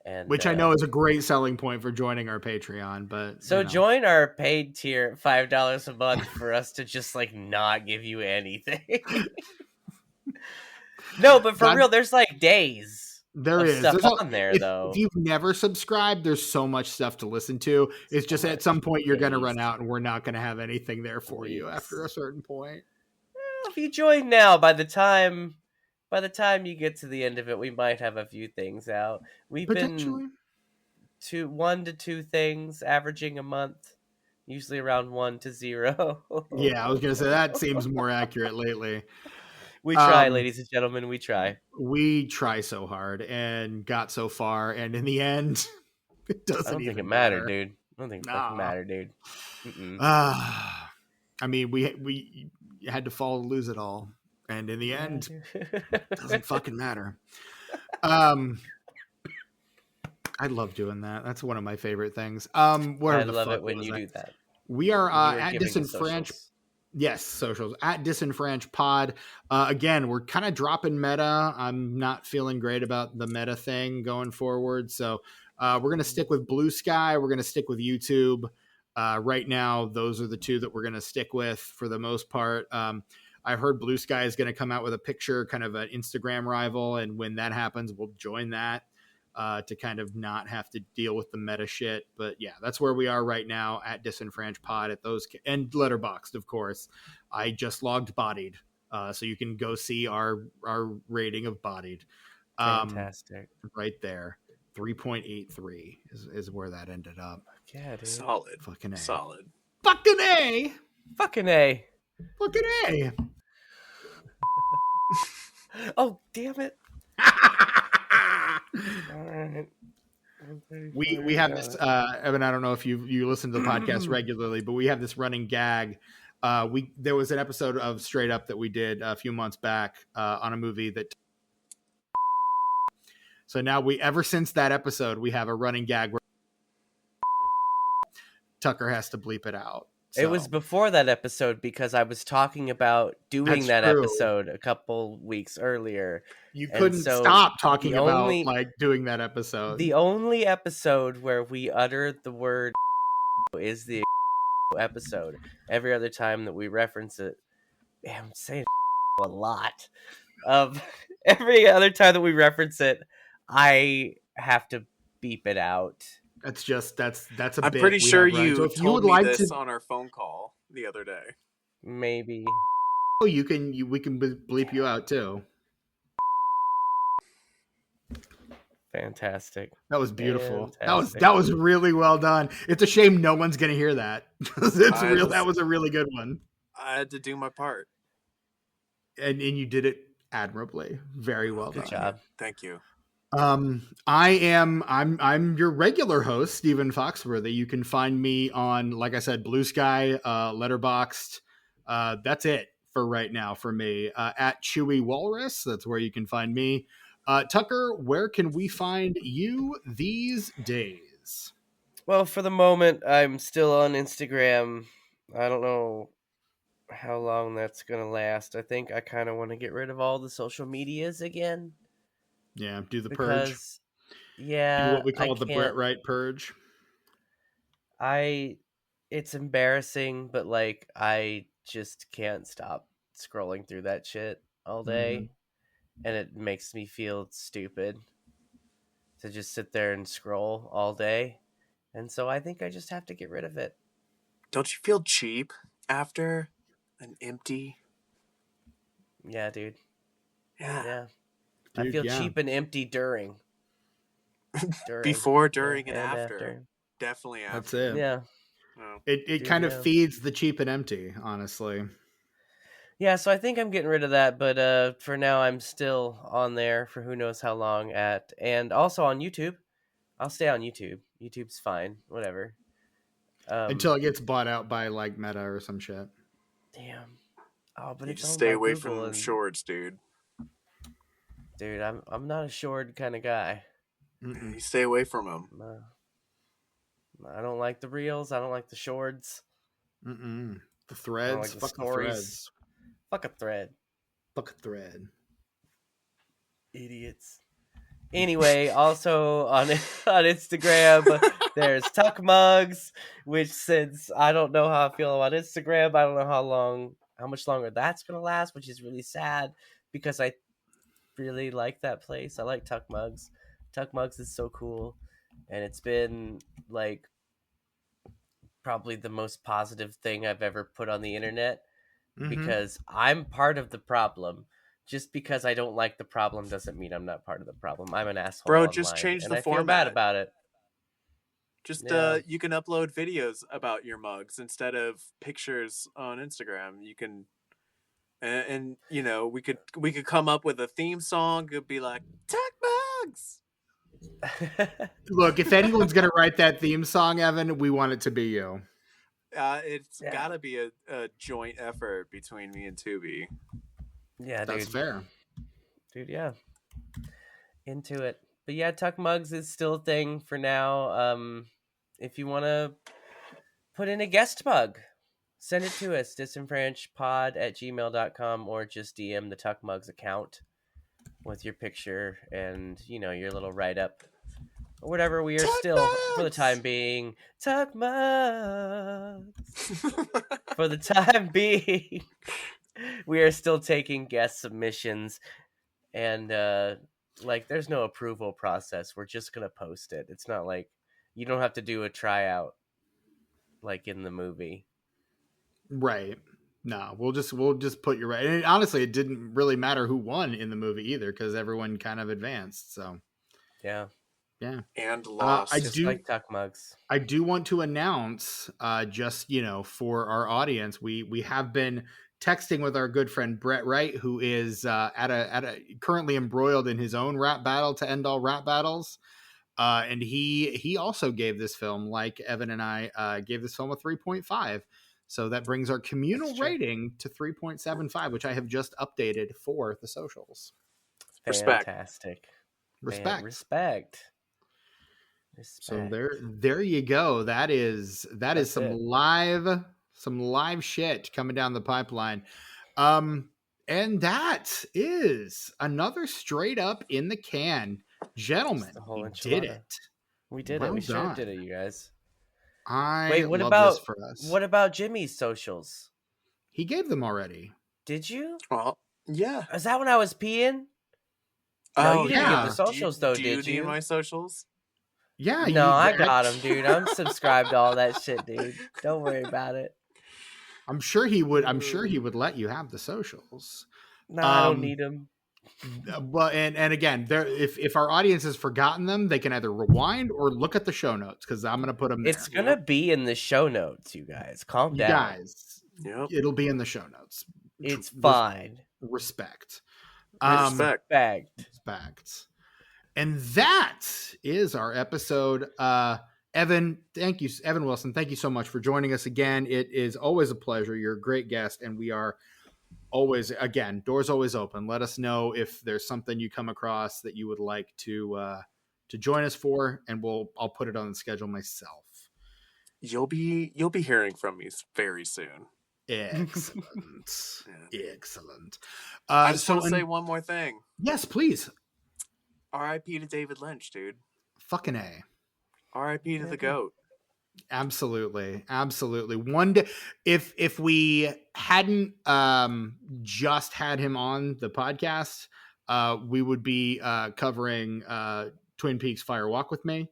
S3: And
S2: which I know is a great selling point for joining our Patreon. But
S3: so join our paid tier at $5 a month for us to just like not give you anything. No, but for real, there's like days.
S2: There is
S3: stuff on there, though.
S2: If you've never subscribed, there's so much stuff to listen to. It's just at some point you're going to run out, and we're not going to have anything there for you after a certain point.
S3: Well, if you join now, by the time you get to the end of it, we might have a few things out. We've been 1 to 2 things, averaging a month, usually around 1 to 0.
S2: Yeah, I was going to say that seems more accurate lately.
S3: We try, ladies and gentlemen. We try.
S2: We try so hard and got so far, and in the end, it doesn't.
S3: I don't think it
S2: matter,
S3: mattered, dude. I don't think it fucking mattered, dude.
S2: I mean, we had to fall to lose it all, and in the end, it doesn't fucking matter. I love doing that. That's one of my favorite things.
S3: I love it when you do that.
S2: We are at Disenfranchised. Yes, socials at Disenfranchised Pod. Again, we're kind of dropping meta. I'm not feeling great about the meta thing going forward. So we're going to stick with Bluesky. We're going to stick with YouTube. Right now, those are the two that we're going to stick with for the most part. I've heard Bluesky is going to come out with a picture, kind of an Instagram rival. And when that happens, we'll join that to kind of not have to deal with the meta shit. But yeah, that's where we are right now at Disenfranchised Pod at those, and Letterboxd, of course. I just logged Bodied, so you can go see our rating of Bodied.
S3: Fantastic.
S2: Right there. 3.83 is where that ended up.
S4: Yeah, dude. Solid.
S2: Fucking A.
S4: Solid.
S2: Fucking A.
S3: Fucking A.
S2: Fucking A.
S3: Oh, damn it.
S2: We have this Evan, I don't know if you listen to the podcast regularly, but we have this running gag. There was an episode of Straight Up that we did a few months back on a movie that. So now ever since that episode, we have a running gag where Tucker has to bleep it out. So.
S3: It was before that episode because I was talking about doing that episode a couple weeks earlier.
S2: You couldn't stop talking about doing that episode.
S3: The only episode where we uttered the word is the episode. Every other time that we reference it, man, I'm saying a lot. Every other time that we reference it, I have to beep it out.
S2: That's a
S4: I'm
S2: bit
S4: pretty sure
S2: so
S4: you
S2: if
S4: told
S2: you would
S4: me
S2: like
S4: this
S2: to
S4: on our phone call the other day.
S3: Maybe.
S2: Oh, we can bleep you out too.
S3: Fantastic.
S2: That was beautiful. That was really well done. It's a shame no one's gonna hear that. That was a really good one.
S4: I had to do my part.
S2: And you did it admirably. Very well done.
S3: Good job.
S4: Thank you.
S2: I'm your regular host, Stephen Foxworthy. You can find me on, like I said, Bluesky, Letterboxd. That's it for right now for me. At Chewy Walrus, that's where you can find me. Tucker, where can we find you these days?
S3: Well, for the moment, I'm still on Instagram. I don't know how long that's going to last. I think I kind of want to get rid of all the social medias again.
S2: Yeah, do the purge.
S3: Because,
S2: Do
S3: yeah,
S2: what we
S3: I
S2: call the Brett
S3: can't.
S2: Wright purge.
S3: It's embarrassing, but like, I just can't stop scrolling through that shit all day. And it makes me feel stupid to just sit there and scroll all day. And so I think I just have to get rid of it.
S4: Don't you feel cheap after an empty?
S3: Yeah, dude.
S4: Yeah.
S3: Yeah.
S2: Dude,
S3: I feel
S2: yeah.
S3: cheap and empty during.
S4: Before,
S3: Yeah,
S4: during, and after. Definitely after.
S2: That's it.
S3: Yeah.
S4: Oh.
S2: It
S3: Dude,
S2: kind of
S3: yeah.
S2: feeds the cheap and empty, honestly.
S3: Yeah, so I think I'm getting rid of that, but for now I'm still on there for who knows how long and also on YouTube. I'll stay on YouTube. YouTube's fine, whatever.
S2: Until it gets bought out by like Meta or some shit.
S3: Damn. Oh, but
S4: You
S3: it's
S4: just
S3: owned
S4: stay
S3: by
S4: away
S3: Google
S4: from
S3: and
S4: shorts, dude.
S3: dude, I'm not a short kind of guy.
S4: You stay away from them.
S3: I don't like the reels. I don't like the shorts.
S2: The
S3: I
S2: threads.
S3: don't like the
S2: Fuck the
S3: stories.
S2: threads.
S3: Fuck a thread.
S2: Fuck a thread.
S3: Idiots. Anyway, also on Instagram, there's Tuck Mugs, which since I don't know how I feel about Instagram, I don't know how much longer that's gonna last, which is really sad because I really like that place. I like Tuck Mugs. Tuck Mugs is so cool, and it's been like probably the most positive thing I've ever put on the internet because I'm part of the problem. Just because I don't like the problem doesn't mean I'm not part of the problem. I'm an asshole
S4: Bro,
S3: online,
S4: just change
S3: and
S4: the
S3: I feel bad
S4: format.
S3: about it.
S4: Just
S3: Yeah.
S4: you can upload videos about your mugs instead of pictures on Instagram. You can, and you know we could come up with a theme song. It'd be like Tuck Mugs.
S2: Look, if anyone's gonna write that theme song, Evan, we want it to be you.
S4: It's
S3: Yeah.
S4: gotta be a joint effort between me and Tubi.
S3: Yeah,
S2: That's
S3: dude.
S2: fair.
S3: Dude, yeah. Into it. But yeah, Tuck Mugs is still a thing for now. If you want to put in a guest mug, send it to us, disenfranchedpod@gmail.com, or just DM the Tuck Mugs account with your picture and, your little write-up. Or whatever, we are
S4: Tuck
S3: still, for the
S4: Mugs!
S3: time being, Tuck Mugs. For the time being, we are still taking guest submissions. And, there's no approval process. We're just going to post it. It's not like you don't have to do a tryout like in the movie.
S2: Right. No, we'll just put you right. And honestly, it didn't really matter who won in the movie either because everyone kind of advanced. So
S3: Yeah.
S4: And lost.
S3: Like Tuck Mugs.
S2: I do want to announce, just for our audience, we have been texting with our good friend Brett Wright, who is currently embroiled in his own rap battle to end all rap battles. And he also gave this film, like Evan and I, gave this film a 3.5. So that brings our communal rating to 3.75, which I have just updated for the socials.
S3: Fantastic.
S2: Respect. So
S3: Respect.
S2: there you go. That's some live shit coming down the pipeline. And that is another straight up in the can. Gentlemen, we did it.
S3: We did
S2: Well
S3: it. We sure
S2: done.
S3: did it, you guys.
S2: What
S3: What about Jimmy's socials?
S2: He gave them already.
S3: Did you?
S4: Well, yeah.
S3: Is that when I was peeing? No, you didn't
S2: yeah.
S3: give the socials, though,
S4: did
S3: you?
S4: Do you need my socials?
S2: Yeah.
S3: No, I got them, dude. I'm subscribed to all that shit, dude. Don't worry about it.
S2: I'm sure he would let you have the socials.
S3: No, I don't need them.
S2: Well, and again, if our audience has forgotten them, they can either rewind or look at the show notes because I'm going to put them there.
S3: It's going to be in the show notes, you guys. Calm down.
S2: Guys,
S4: yep.
S2: It'll be in the show notes.
S3: It's fine.
S2: Respect.
S3: Respect.
S2: And that is our episode. Evan, thank you. Evan Wilson, thank you so much for joining us again. It is always a pleasure. You're a great guest, and we are always, again, doors always open. Let us know if there's something you come across that you would like to join us for, and I'll put it on the schedule myself.
S4: You'll be hearing from me very soon.
S2: Excellent. Excellent.
S4: I just want to say one more thing.
S2: Yes, please.
S4: R.I.P. to David Lynch, dude.
S2: Fucking A.
S4: R.I.P. to the GOAT.
S2: Absolutely. One day, if we hadn't just had him on the podcast, we would be covering Twin Peaks Fire Walk with Me.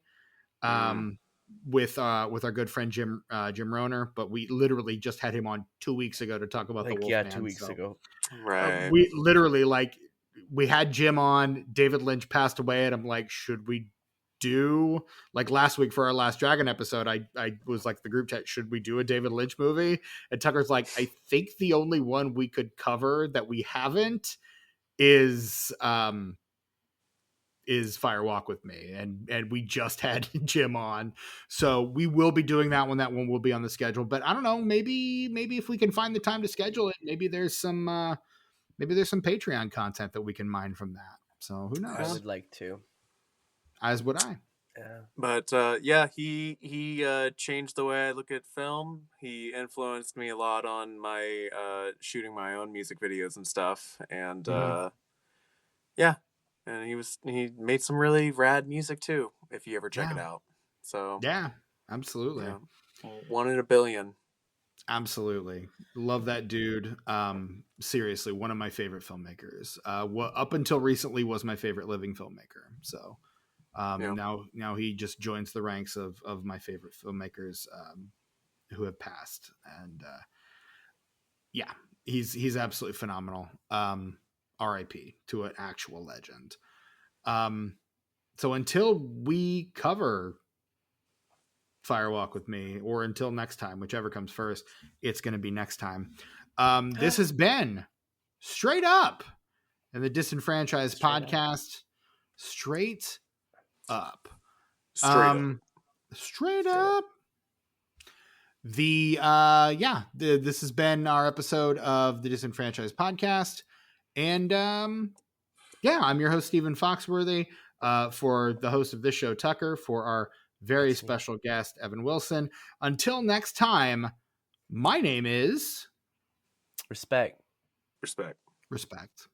S2: With our good friend Jim Rohner, but we literally just had him on 2 weeks ago to talk about the Wolfman.
S3: Yeah, 2 weeks ago.
S4: Right.
S2: We literally we had Jim on. David Lynch passed away, and I'm like, should we do last week for our last Dragon episode? I was like the group chat, should we do a David Lynch movie? And Tucker's like, I think the only one we could cover that we haven't is Fire Walk with Me, and we just had Jim on, so we will be doing that one. That one will be on the schedule, but I don't know, maybe if we can find the time to schedule it, maybe there's some Patreon content that we can mine from that. So who knows?
S3: I would like to.
S2: As would I.
S4: Yeah. But he changed the way I look at film. He influenced me a lot on my shooting my own music videos and stuff, and and he made some really rad music too, if you ever check it out. So
S2: yeah, absolutely.
S4: Yeah. 1 in a billion.
S2: Absolutely. Love that dude. Seriously, one of my favorite filmmakers. Up until recently was my favorite living filmmaker. So now he just joins the ranks of my favorite filmmakers who have passed. And he's absolutely phenomenal. R.I.P. to an actual legend. So until we cover Fire Walk with Me, or until next time, whichever comes first, it's going to be next time. This has been Straight Up and the Disenfranchised Podcast. Straight Up. Straight up. This has been our episode of the Disenfranchised Podcast. And I'm your host, Stephen Foxworthy, for the host of this show, Tucker, for our very special guest, Evan Wilson. Until next time, my name is...
S3: Respect.
S4: Respect.
S2: Respect.